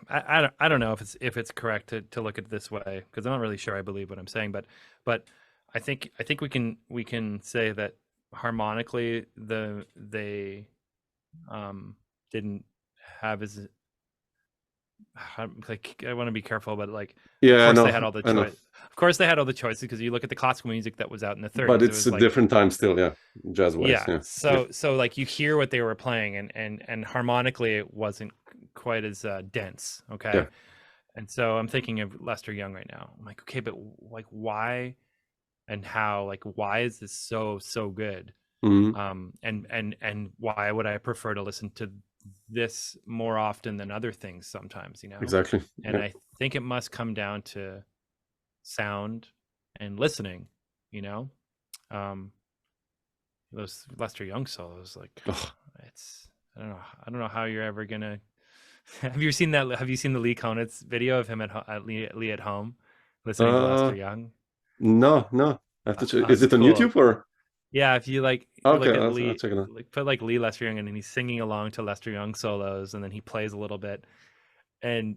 I don't know if it's correct to look at it this way, because I'm not really sure I believe what I'm saying, but I think we can say that harmonically they didn't have as, like, I want to be careful, but like, of course they had all the choice. Of course they had all the choices, because you look at the classical music that was out in the 30s. But it's a like, different time still, jazz-wise. Yeah. So like you hear what they were playing, and harmonically it wasn't quite as dense. Okay. Yeah. And so I'm thinking of Lester Young right now. I'm like, okay, but like why and how? Like, why is this so good? Mm-hmm. And why would I prefer to listen to this more often than other things sometimes, you know? Exactly. And I think it must come down to sound and listening, you know? Those Lester Young solos, like, it's, I don't know how you're ever gonna have you seen the Lee Konitz video of him at Lee at home listening to Lester Young? No, I have to check. Is it on YouTube or? Yeah, if you like, okay, look at I'll Lee, check it out. like, put like Lee Lester Young, and then he's singing along to Lester Young solos, and then he plays a little bit, and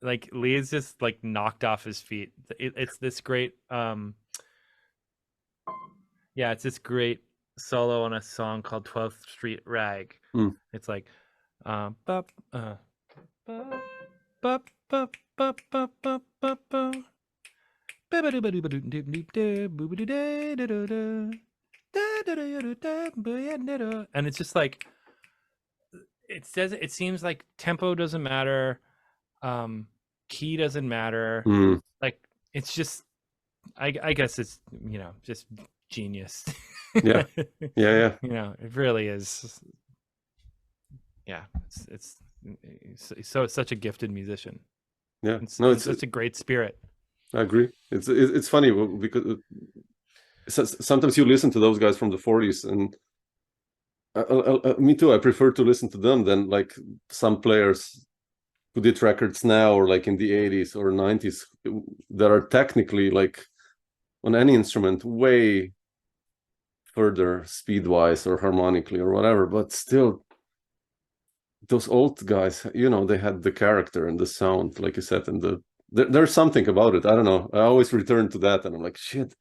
like Lee is just like knocked off his feet. It's this great, it's this great solo on a song called 12th Street Rag. It's like, and it's just like, it seems like tempo doesn't matter, key doesn't matter, like it's just, I guess it's, you know, just genius. yeah You know, it really is. Yeah, it's such a gifted musician. It's such a great spirit. I agree. It's funny because sometimes you listen to those guys from the 40s, and me too, I prefer to listen to them than like some players who did records now or like in the 80s or 90s that are technically, like, on any instrument way further speed-wise or harmonically or whatever, but still those old guys, you know, they had the character and the sound, like you said, and there's something about it. I don't know, I always return to that, and I'm like, shit,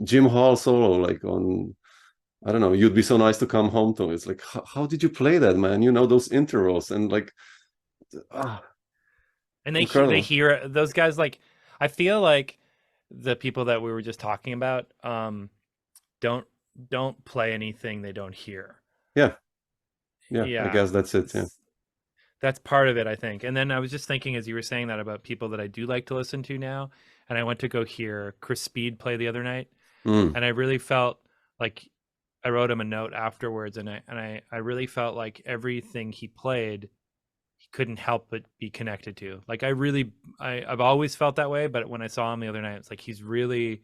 Jim Hall solo, like on, I don't know, You'd Be So Nice to Come Home To. It's like, how did you play that, man? You know, those intervals, and like, and they hear those guys. Like, I feel like the people that we were just talking about don't play anything they don't hear. Yeah, I guess that's it. Yeah, that's part of it, I think. And then I was just thinking, as you were saying that, about people that I do like to listen to now, and I went to go hear Chris Speed play the other night, and I really felt like, I wrote him a note afterwards, and I really felt like everything he played, he couldn't help but be connected to. Like, I've always felt that way, but when I saw him the other night, it's like he's really,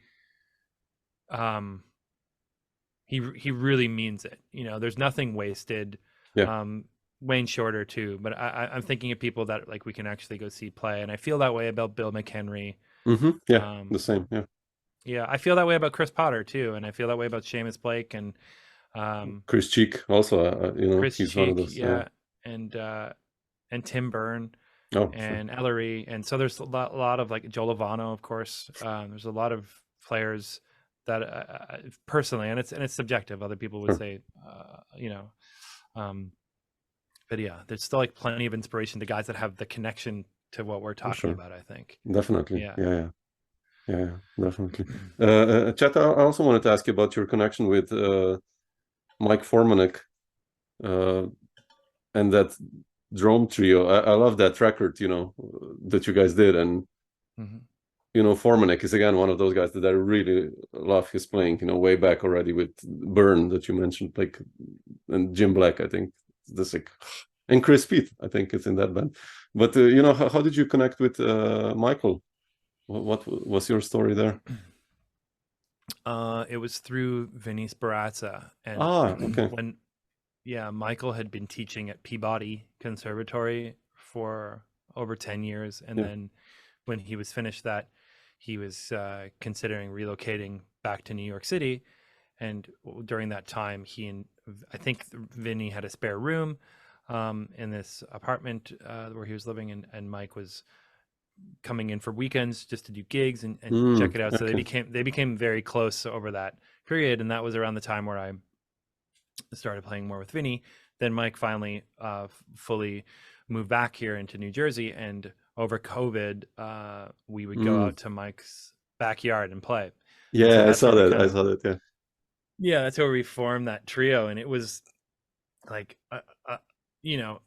he really means it. You know, there's nothing wasted. Yeah. Wayne Shorter too, but I'm thinking of people that like we can actually go see play, and I feel that way about Bill McHenry. Yeah, the same. Yeah, I feel that way about Chris Potter too, and I feel that way about Seamus Blake and Chris Cheek also. You know, Chris he's Cheek, one of those. yeah, and Tim Byrne, and sure. Ellery, and so there's a lot of, like, Joe Lovano, of course. There's a lot of players that personally, and it's subjective. Other people would say, you know, but yeah, there's still like plenty of inspiration to guys that have the connection to what we're talking about, I think. Definitely. Yeah, definitely. Chet, I also wanted to ask you about your connection with Mike Formanek and that drum trio. I love that record, you know, that you guys did. And, you know, Formanek is, again, one of those guys that I really love his playing, you know, way back already with Byrne that you mentioned, like, and Jim Black, I think. This, like, And Chris Pete, I think, is in that band. But you know, how did you connect with Michael? What was your story there? It was through Vinny Sparazza, and Okay. when Michael had been teaching at Peabody Conservatory for over 10 years, and then when he was finished that, he was considering relocating back to New York City. And during that time, I think Vinny had a spare room in this apartment where he was living, and Mike was coming in for weekends just to do gigs and check it out. So they became very close over that period, and that was around the time where I started playing more with Vinny. Then Mike finally fully moved back here into New Jersey, and over COVID, we would go out to Mike's backyard and play. Yeah, so I saw that. Yeah, that's where we formed that trio, and it was like, you know,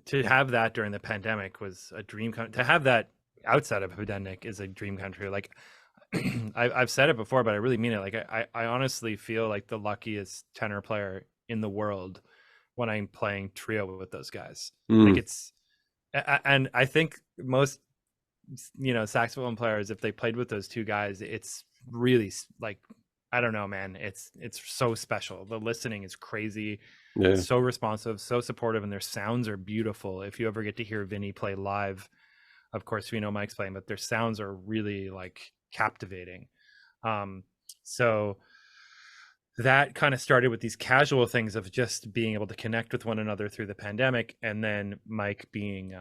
to have that during the pandemic was a dream. To have that outside of a pandemic is a dream come true. Like, I've said it before, but I really mean it. Like, I honestly feel like the luckiest tenor player in the world when I'm playing trio with those guys. Like, it's, and I think most, saxophone players, if they played with those two guys, it's really like, I don't know, man. It's so special. The listening is crazy. Yeah. So responsive, so supportive, and their sounds are beautiful. If you ever get to hear Vinny play live, of course we know Mike's playing, but their sounds are really like captivating. So that kind of started with these casual things of just being able to connect with one another through the pandemic, and then Mike being,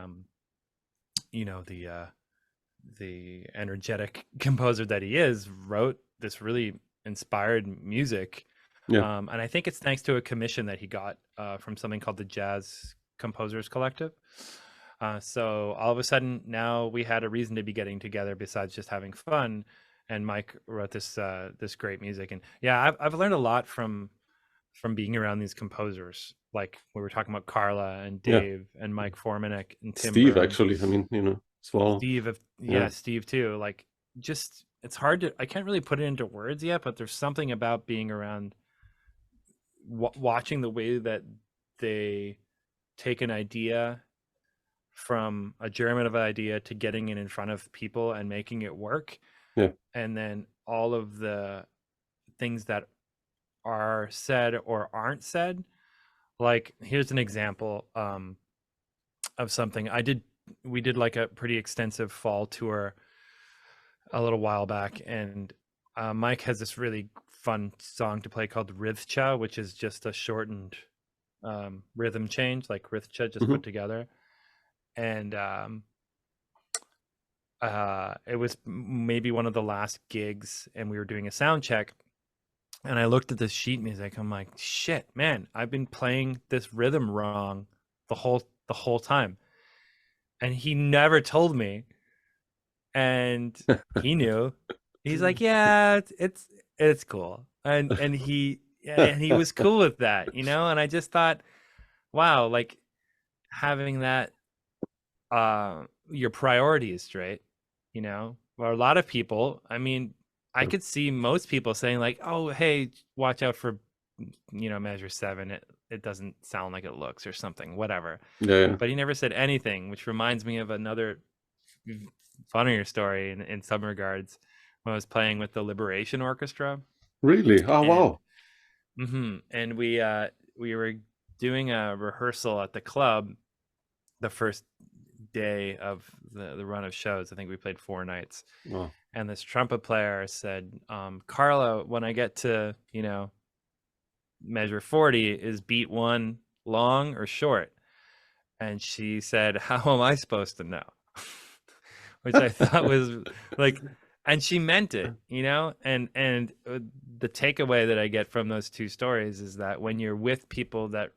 the energetic composer that he is, wrote this really inspired music. And I think it's thanks to a commission that he got from something called the Jazz Composers Collective. So all of a sudden now we had a reason to be getting together besides just having fun. And Mike wrote this great music. And I've learned a lot from being around these composers. Like we were talking about Carla and Dave and Mike Formanek and Timber. Steve, actually, I mean, as well. Steve, Steve too. Like, just, it's hard I can't really put it into words yet, but there's something about being around, watching the way that they take an idea from a germ of an idea to getting it in front of people and making it work. And then all of the things that are said or aren't said. Like, here's an example of something we did like a pretty extensive fall tour a little while back, and Mike has this really fun song to play called Rithcha, which is just a shortened rhythm change, like Rithcha just put together. And it was maybe one of the last gigs, and we were doing a sound check, and I looked at the sheet music. I'm like, shit, man, I've been playing this rhythm wrong the whole time. And he never told me, and he knew. He's like, yeah, it's cool, and he was cool with that, And I just thought, wow, like having that, your priorities straight, Or a lot of people, I mean, I could see most people saying like, oh, hey, watch out for, measure 7. It doesn't sound like it looks, or something, whatever. But he never said anything, which reminds me of another funnier story in some regards, when I was playing with the Liberation Orchestra. Really? Oh, wow. And we were doing a rehearsal at the club the first day of the run of shows. I think we played 4 nights. Wow. And this trumpet player said, Carla, when I get to, measure 40, is beat 1 long or short? And she said, how am I supposed to know? Which I thought was like, and she meant it, and the takeaway that I get from those 2 stories is that when you're with people that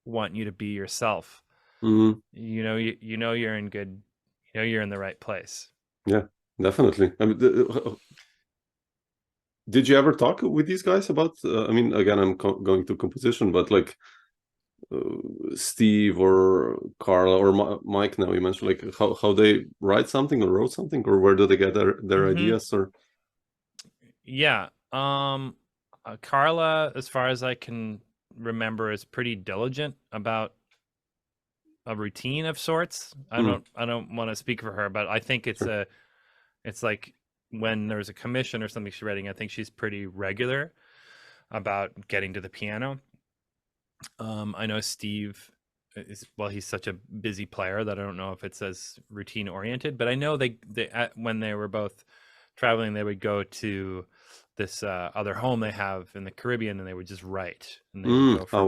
want you to be yourself, you're in good, you're in the right place. Yeah, definitely. I mean, did you ever talk with these guys about, I mean, again, I'm going to composition, but like Steve or Carla or Mike, now you mentioned, like how they write something or wrote something, or where do they get their ideas? Or Carla, as far as I can remember is pretty diligent about a routine of sorts. I don't want to speak for her, but I think it's like when there's a commission or something she's writing, I think she's pretty regular about getting to the piano. I know Steve he's such a busy player that I don't know if it's as routine oriented, but I know they when they were both traveling, they would go to this other home they have in the Caribbean, and they would just write, and they would go for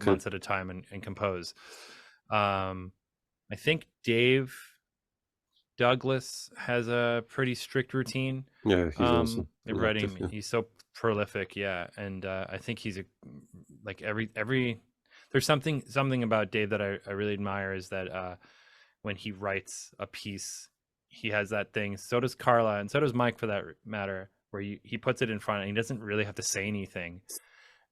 months at a time and compose. I think Dave Douglas has a pretty strict routine. Yeah, he's also writing. active, yeah. He's so prolific, yeah, and I think he's like every. There's something about Dave that I really admire, is that when he writes a piece, he has that thing. So does Carla, and so does Mike, for that matter, where he puts it in front and he doesn't really have to say anything,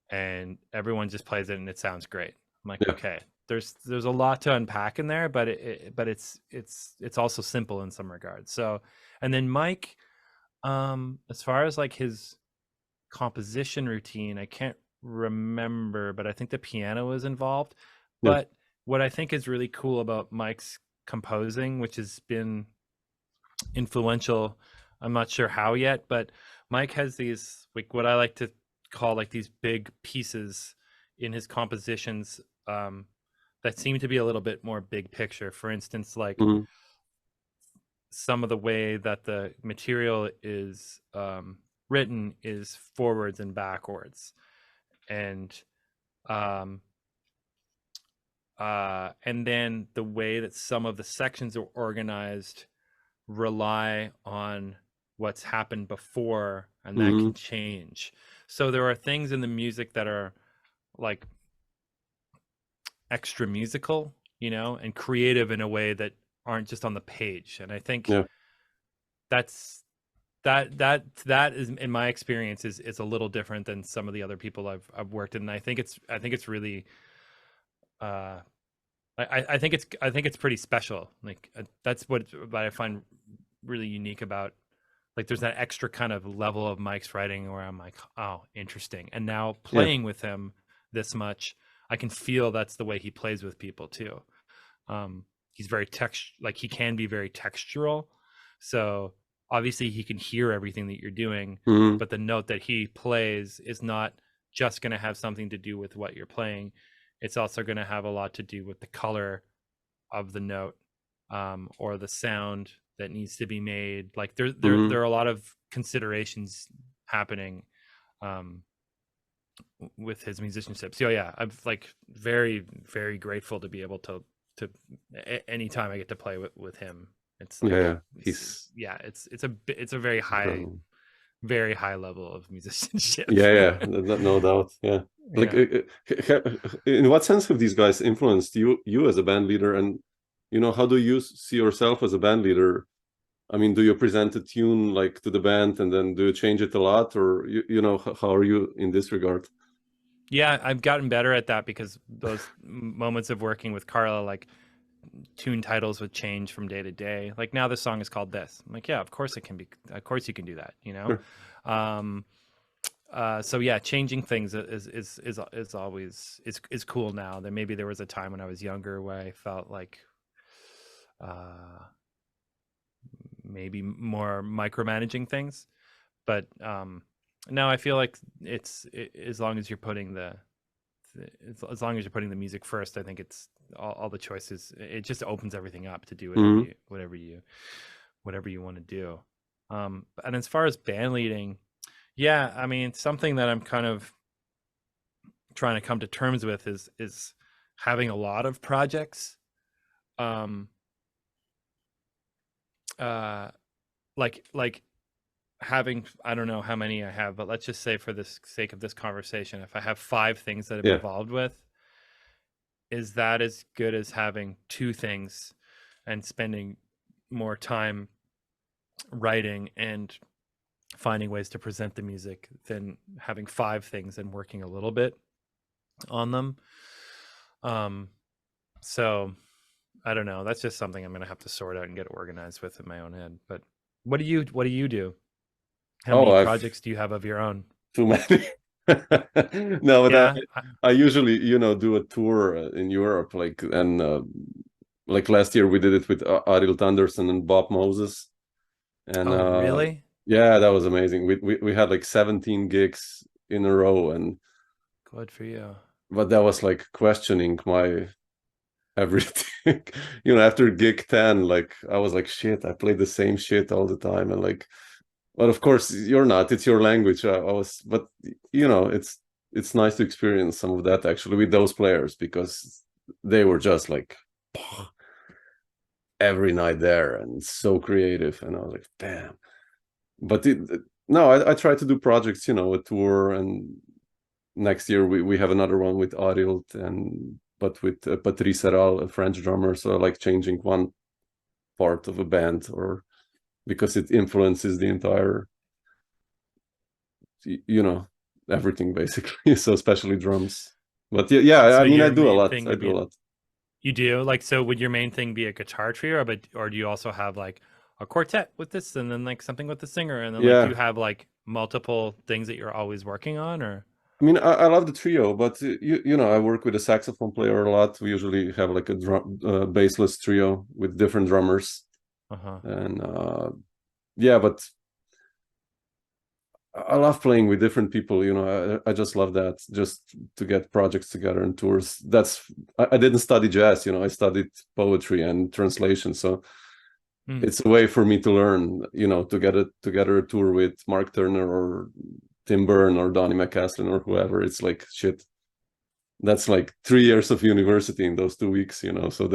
and everyone just plays it and it sounds great. I'm like, okay, there's a lot to unpack in there, but it's also simple in some regards. So, and then Mike, as far as like his composition routine, I can't remember, but I think the piano was involved. But what I think is really cool about Mike's composing, which has been influential, I'm not sure how yet, but Mike has these, like, what I like to call like these big pieces in his compositions that seem to be a little bit more big picture. For instance, like some of the way that the material is written is forwards and backwards, and then the way that some of the sections are organized rely on what's happened before, and that can change. So there are things in the music that are like extra musical, and creative in a way that aren't just on the page. And I think that is, in my experience, is a little different than some of the other people I've worked in. And I think it's really I think it's pretty special. Like that's what I find really unique about, like, there's that extra kind of level of Mike's writing where I'm like, oh, interesting. And now playing with him this much, I can feel that's the way he plays with people too. He's very he can be very textural. So obviously he can hear everything that you're doing, but the note that he plays is not just going to have something to do with what you're playing. It's also going to have a lot to do with the color of the note, or the sound that needs to be made. Like there are a lot of considerations happening with his musicianship. So yeah, I'm like very, very grateful to be able to anytime I get to play with him. It's like, it's a very high, very high level of musicianship. No doubt. Like in what sense have these guys influenced you as a band leader? And how do you see yourself as a band leader? I mean, do you present a tune like to the band and then do you change it a lot, or how are you in this regard? Yeah, I've gotten better at that, because those moments of working with Carla, like, tune titles would change from day to day. Like, now this song is called this. I'm like, yeah, of course it can be. Of course you can do that. Sure. So yeah, changing things is always is cool now. Maybe there was a time when I was younger where I felt like maybe more micromanaging things, but now I feel like as long as you're putting the music first, I think it's all the choices. It just opens everything up to do whatever you want to do. And as far as band leading, yeah, I mean, something that I'm kind of trying to come to terms with is having a lot of projects. Like having, I don't know how many I have, but let's just say for the sake of this conversation, if I have 5 things that I'm involved with, is that as good as having 2 things and spending more time writing and finding ways to present the music than having 5 things and working a little bit on them? So I don't know. That's just something I'm going to have to sort out and get organized with in my own head. But what do you do? How many projects do you have of your own? Too many. No, but Yeah. I usually, do a tour in Europe, and like last year we did it with Ariel Thunderson and Bob Moses, and Oh, really? yeah, that was amazing. We had like 17 gigs in a row, and Good for you. but that was like questioning my everything. After gig 10, like I was like, shit, I played the same shit all the time, and like, but of course you're not. It's your language. I was, but it's nice to experience some of that actually with those players, because they were just like every night there and so creative, and I was like, damn. But no, I try to do projects, a tour, and next year we have another one with Ariel, but with Patrice Herral, a French drummer. So I like changing one part of a band, or because it influences the entire, everything basically. So especially drums. But yeah, So I mean, I your do a main lot. thing I would do be a lot. you do like so would your main thing be a guitar trio, or do you also have like a quartet with this and then like something with the singer, and then like do Yeah, you have like multiple things that you're always working on, or? I mean, I love the trio, but I work with a saxophone player a lot. We usually have like a bassless trio with different drummers, Uh-huh. and yeah, but I love playing with different people. I just love that, just to get projects together and tours. I didn't study jazz. I studied poetry and translation, so Mm. it's a way for me to learn. To get together a tour with Mark Turner or Tim Byrne or Donnie McCaslin or whoever. It's like shit. That's like 3 years of university in those 2 weeks. So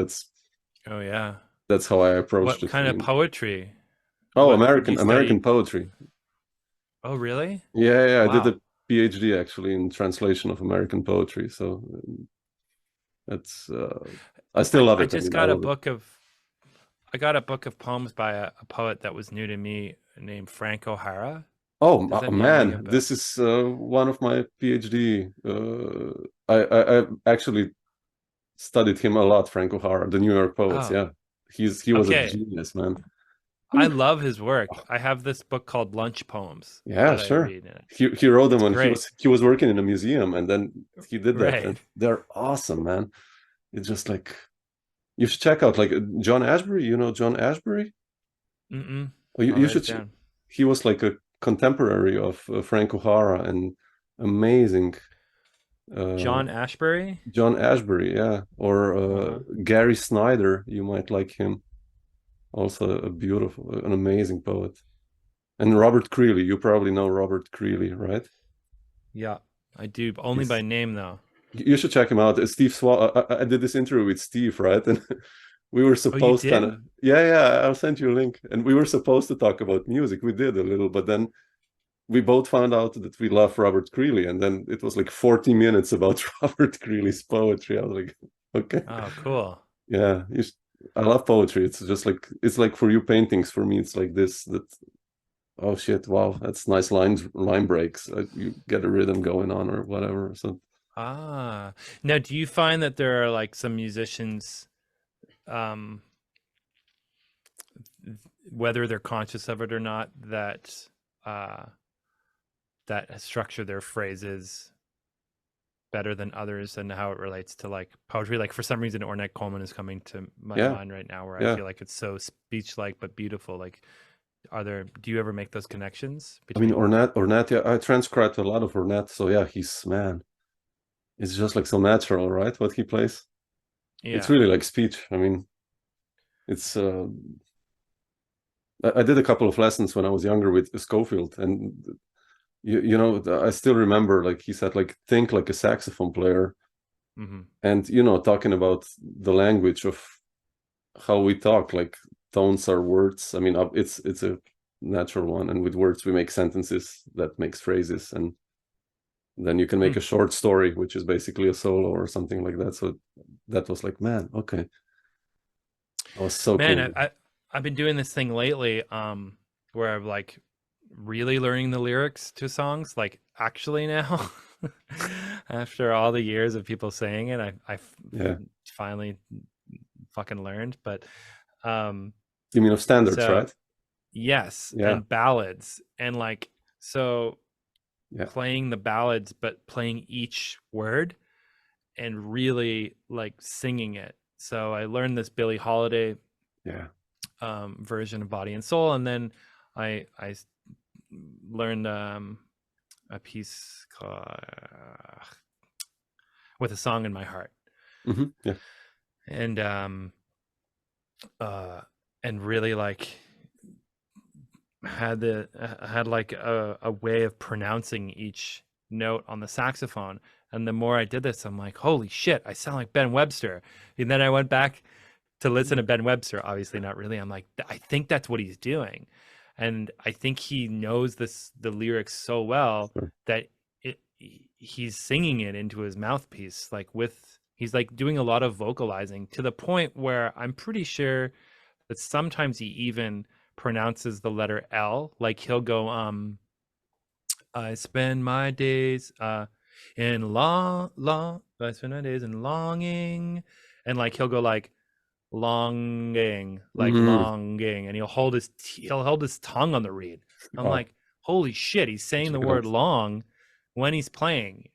Oh yeah. that's how I approached What it. kind of poetry? Oh, Do you American study? poetry. Oh really? Yeah, I did Wow. a PhD actually in translation of American poetry. So that's I still love I it. I just mean, I got a love it. book of I got a book of poems by a poet that was new to me named Frank O'Hara. Oh Does that name ring a man, bell? this is one of my PhD. I actually studied him a lot, Frank O'Hara, the New York poets. Oh, Yeah, he was a okay. genius, man. I love his work. I have this book called Lunch Poems Yeah, that I sure. read in it. He wrote them It's when great. he was working in a museum, and then he did that, and Right. they're awesome, man. It's just like, you should check out like John Ashbery. You know John Ashbery? Mm-mm. Oh, you, I'll you write it should. down. He was like a contemporary of Frank O'Hara, and amazing. Uh, John Ashbery? John Ashbery, yeah, or Uh-huh. Gary Snyder. You might like him. Also an amazing poet. And Robert Creeley. You probably know Robert Creeley, right? Yeah, I do. Only by He's name though. You should check him out. Steve Swall. I did this interview with Steve, right? And we were Oh, you supposed kind of, did? yeah. I'll send you a link. And we were supposed to talk about music. We did a little, but then we both found out that we love Robert Creeley, and then it was like 40 minutes about Robert Creeley's poetry. I was like, okay, Oh, cool. yeah. I love poetry. It's just like, it's like for you paintings. For me, it's like this. That, oh shit, wow, that's nice line breaks. You get a rhythm going on or whatever. So Ah. Now, do you find that there are like some musicians, um, whether they're conscious of it or not, uh, that structure their phrases better than others, and how it relates to like poetry? Like for some reason, Ornette Coleman is coming to my yeah, mind right now, where I yeah. feel like it's so speech-like but beautiful. Like, do you ever make those connections I mean, between? Ornette, yeah, I transcribed a lot of Ornette, so yeah, man, it's just like so natural, right? What he plays, it's Yeah. really like speech. I mean, it's I did a couple of lessons when I was younger with Schofield, and I still remember, like he said, like think like a saxophone player, Mm-hmm. and talking about the language of how we talk, like tones are words. I mean, it's a natural one, and with words we make sentences, that makes phrases, and then you can make a short story, which is basically a solo or something like that. So that was like, man, okay, that was so Man, cool. I've been doing this thing lately, where I'm like really learning the lyrics to songs, like actually now. After all the years of people saying it, Yeah, finally fucking learned. But um, you mean of standards, so right? yes, Yeah, and ballads, and like so. playing the ballads, but playing each word and really like singing it. So I learned this Billie Holiday version of Body and Soul, and then I learned a piece called With a Song in My Heart. And really like had like a way of pronouncing each note on the saxophone. And the more I did this, I'm like, holy shit, I sound like Ben Webster. And then I went back to listen to Ben Webster, obviously not really. I'm like, I think that's what he's doing. And I think he knows the lyrics so well that he's singing it into his mouthpiece, like he's like doing a lot of vocalizing, to the point where I'm pretty sure that sometimes he even pronounces the letter L. Like he'll go, I spend my days I spend my days in longing. And like he'll go like longing, like longing, and he'll hold his tongue on the reed. I'm like, holy shit, he's saying the word long when he's playing.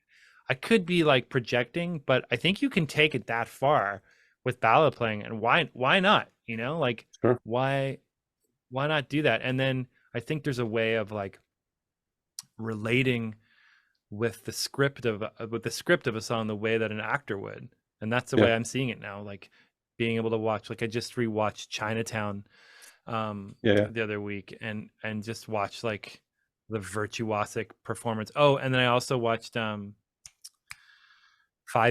I could be like projecting, but I think you can take it that far with ballad playing. And why not? You know, like why not do that? And then I think there's a way of like relating with the script of a song the way that an actor would. And that's the way I'm seeing it now. Like being able to watch, like I just rewatched Chinatown the other week and just watch like the virtuosic performance. Oh, and then I also watched 5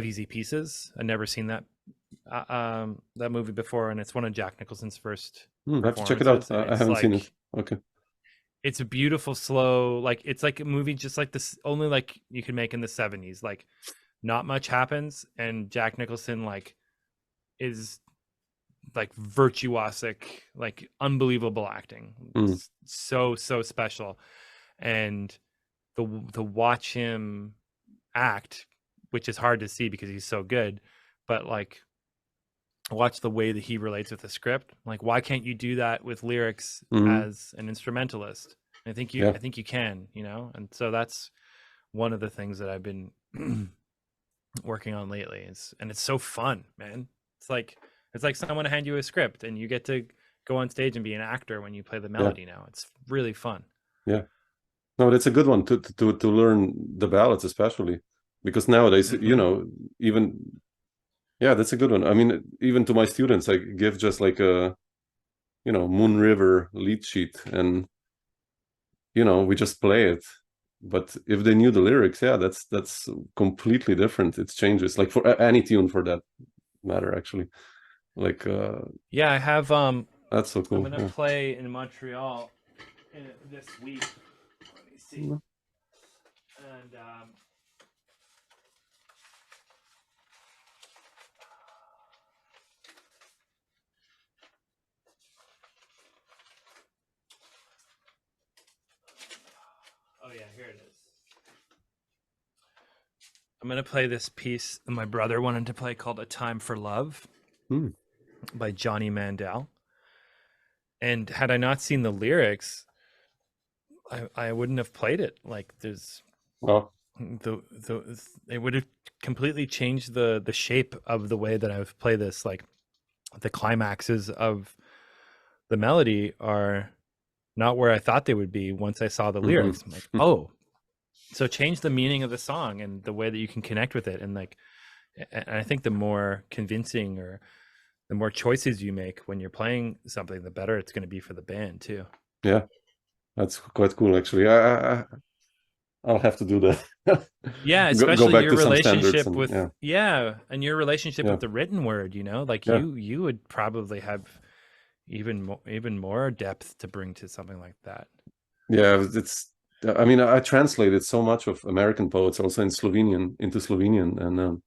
Easy Pieces. I'd never seen that movie before, and it's one of Jack Nicholson's first I have to check it out. I haven't seen it. Okay. It's a beautiful, slow, like it's like a movie just like this, only like you could make in the 70s. Like not much happens, and Jack Nicholson like is like virtuosic, like unbelievable acting. So special. And to watch him act, which is hard to see because he's so good, but like watch the way that he relates with the script. Like, why can't you do that with lyrics as an instrumentalist? I think you can, you know? And so that's one of the things that I've been working on lately. And it's so fun, man. It's like someone hand you a script and you get to go on stage and be an actor when you play the melody now. It's really fun. Yeah. No, that's a good one to learn the ballads, especially because nowadays, you know, even that's a good one. I mean, even to my students, I give just like a, you know, Moon River lead sheet, and you know, we just play it. But if they knew the lyrics, that's completely different. It changes, like for any tune for that matter, actually. Like I have that's so cool. I'm gonna play in Montreal this week. Let me see. And oh yeah, here it is. I'm gonna play this piece that my brother wanted to play called "A Time for Love" by Johnny Mandel. And had I not seen the lyrics, I wouldn't have played it. Like there's it would have completely changed the shape of the way that I would play this. Like the climaxes of the melody are not where I thought they would be once I saw the lyrics. I'm like, oh, so change the meaning of the song and the way that you can connect with it. And like, and I think the more convincing or the more choices you make when you're playing something, the better it's going to be for the band too. Yeah, that's quite cool, actually. I'll have to do that. Yeah, especially your relationship with and your relationship with the written word. You know, like you would probably have even more depth to bring to something like that. Yeah, it's. I mean, I translated so much of American poets also in Slovenian into Slovenian, and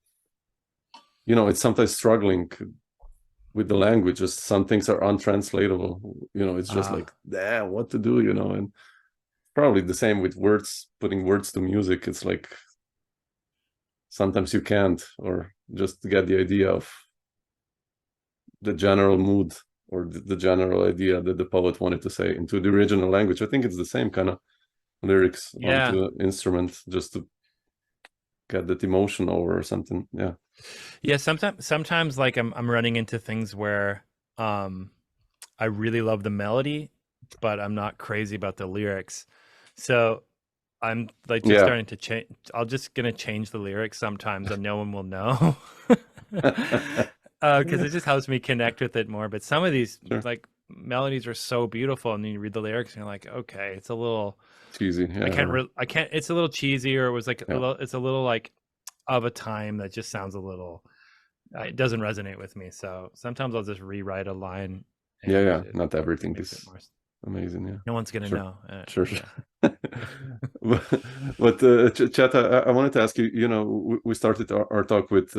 you know, it's sometimes struggling with the language. Just some things are untranslatable. You know, it's just like, what to do? You know, and probably the same with words. Putting words to music, it's like sometimes you can't, or just get the idea of the general mood or the general idea that the poet wanted to say into the original language. I think it's the same kind of lyrics Yeah. onto an instrument just to get that emotion over or something. Yeah. Yeah, sometimes like I'm running into things where I really love the melody, but I'm not crazy about the lyrics. So I'm like just Yeah. starting to change. I'm just gonna change the lyrics sometimes, and no one will know, because it just helps me connect with it more. But some of these Sure. like melodies are so beautiful, and then you read the lyrics, and you're like, okay, it's a little. Cheesy. Yeah. I can't. It's a little cheesy, or it was like Yeah. it's a little like of a time that just sounds a little. It doesn't resonate with me. So sometimes I'll just rewrite a line. And Yeah. it Not everything makes it is more. amazing. Yeah. No one's gonna Sure. know. Sure. Yeah. But Chet, I wanted to ask you. You know, we started our talk with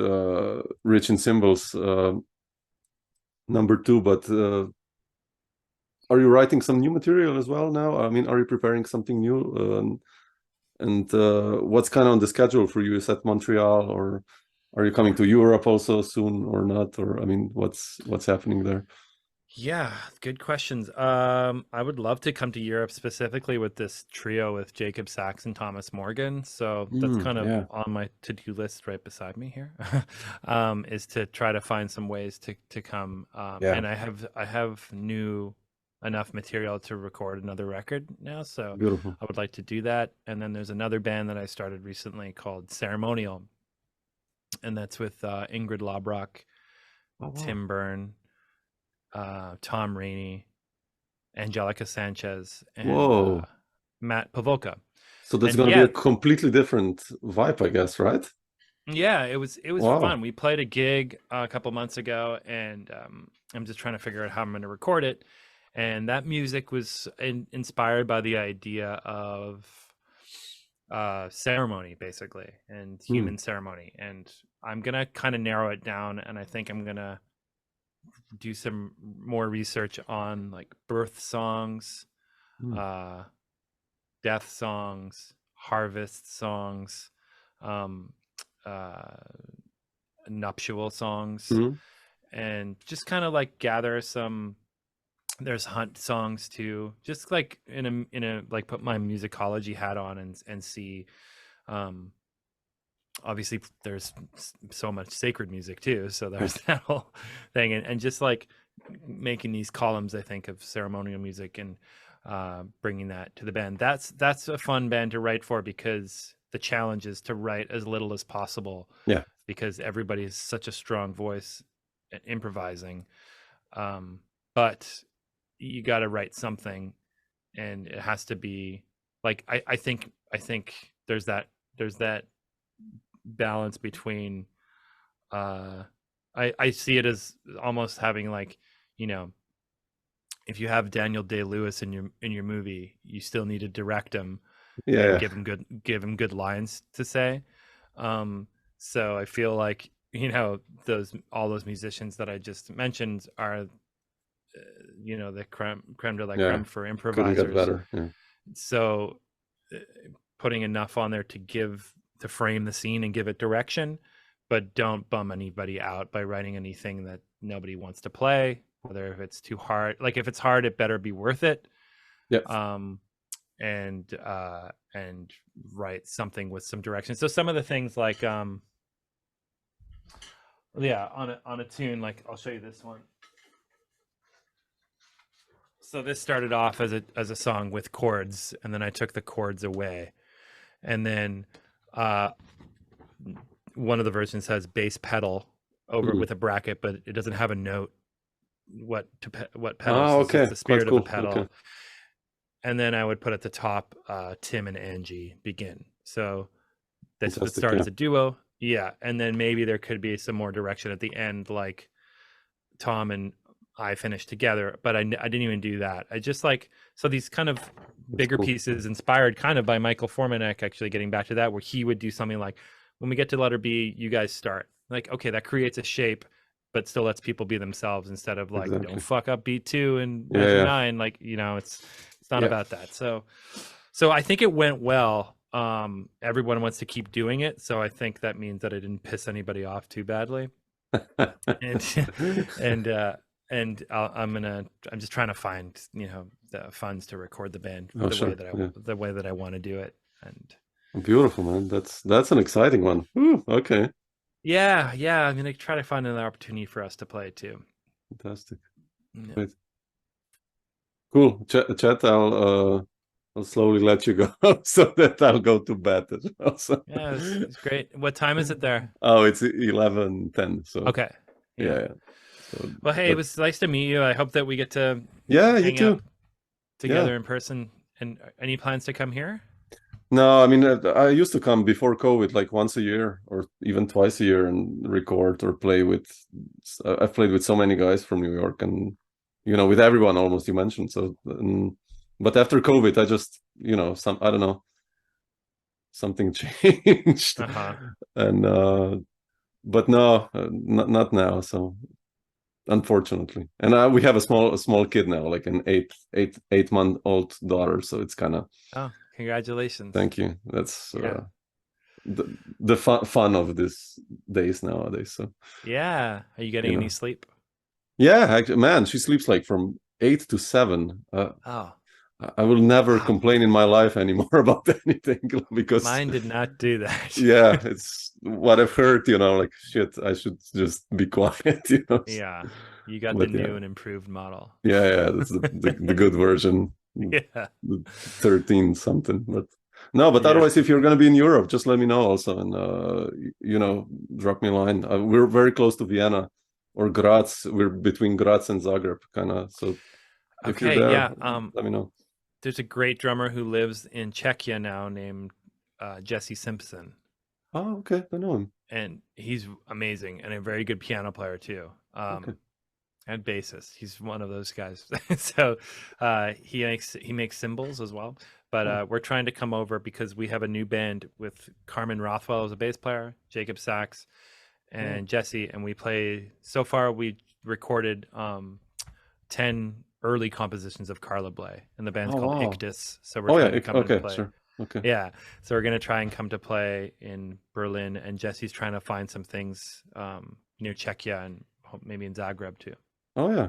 "Rich in Symbols" #2, but are you writing some new material as well now? I mean, are you preparing something new? And what's kind of on the schedule for you? Is that Montreal, or are you coming to Europe also soon, or not? Or I mean, what's happening there? Yeah, good questions. I would love to come to Europe specifically with this trio with Jacob Sachs and Thomas Morgan. So that's kind of Yeah. on my to-do list right beside me here. Is to try to find some ways to come. Yeah. And I have new enough material to record another record now. So Beautiful. I would like to do that. And then there's another band that I started recently called Ceremonial, and that's with Ingrid Lobrock, Oh, wow. Tim Byrne, Tom Rainey, Angelica Sanchez, and Matt Pavolka. So that's going to be a completely different vibe, I guess, right? Yeah, it was Wow. fun. We played a gig a couple months ago, and I'm just trying to figure out how I'm going to record it. And that music was inspired by the idea of ceremony, basically, and human ceremony. And I'm going to kind of narrow it down, and I think I'm going to do some more research on like birth songs, death songs, harvest songs, nuptial songs, and just kind of like gather some. There's hunt songs too, just like in a like put my musicology hat on and see. Obviously there's so much sacred music too, so there's that whole thing, and just like making these columns, I think, of ceremonial music and bringing that to the band. That's a fun band to write for, because the challenge is to write as little as possible, because everybody has such a strong voice at improvising, but you got to write something, and it has to be like I think there's that balance between I see it as almost having, like, you know, if you have Daniel Day-Lewis in your movie, you still need to direct him and give him good lines to say. So I feel like, you know, all those musicians that I just mentioned are you know, the creme de la creme for improvisers. Couldn't get better. Yeah. So putting enough on there to frame the scene and give it direction, but don't bum anybody out by writing anything that nobody wants to play, whether if it's too hard. Like, if it's hard, it better be worth it. And write something with some direction. So some of the things like on a tune, like I'll show you this one. So this started off as a song with chords, and then I took the chords away, and then one of the versions has bass pedal over with a bracket, but it doesn't have a note. What pedal? So it's the spirit of the pedal. And then I would put at the top, Tim and Angie begin. So this would start as a duo, and then maybe there could be some more direction at the end, like Tom and I finished together, but I didn't even do that. I just like, so these kind of bigger pieces inspired kind of by Michael Formanek, actually, getting back to that, where he would do something like, when we get to letter B, you guys start. Like, okay, that creates a shape, but still lets people be themselves, instead of like, don't fuck up beat 2 and measure 9. Like, you know, it's not about that. So I think it went well. Everyone wants to keep doing it, so I think that means that I didn't piss anybody off too badly. and I'm just trying to find, the funds to record the band Oh, sure. the way that I want to do it. And beautiful, man. That's an exciting one. Ooh, okay. yeah, I'm gonna try to find another opportunity for us to play too. Fantastic. Yeah. Great. Cool. Chet, I'll slowly let you go so that I'll go to bed as well. So. Yeah, it's great. What time is it there? Oh, it's 11:10. So Okay. yeah. So, well, hey, it was nice to meet you. I hope that we get to you hang too. out together in person. And any plans to come here? No, I mean, I used to come before COVID, like once a year or even twice a year, and record or play with. I've played with so many guys from New York, and with everyone almost you mentioned. So, but after COVID, I just, I don't know, something changed, and but no, not now. So, unfortunately, and we have a small kid now, like an 8-month-old daughter. So it's kind of. Oh, congratulations! Thank you. That's the fun of these days nowadays. So yeah, are you getting any sleep? Yeah, actually, man, she sleeps like from 8 to 7. I will never complain in my life anymore about anything because mine did not do that. Yeah, it's what I've heard. Like shit, I should just be quiet. Yeah, you got the new and improved model. Yeah, that's the good version. Yeah, the 13 something, but otherwise, if you're going to be in Europe, just let me know also, and drop me a line. We're very close to Vienna or Graz. We're between Graz and Zagreb, kind of. So if you're there, let me know. There's a great drummer who lives in Czechia now named Jesse Simpson. Oh, okay, I know him, and he's amazing and a very good piano player too. Okay. And bassist. He's one of those guys. So he makes cymbals as well. But we're trying to come over because we have a new band with Carmen Rothwell as a bass player, Jacob sax, and Jesse. And we play. So far, we recorded 10 early compositions of Carla Bley, and the band's called Ictus. So we're trying to come and play. Sure. Okay. Yeah. So we're gonna try and come to play in Berlin, and Jesse's trying to find some things near Czechia and maybe in Zagreb too. Oh yeah.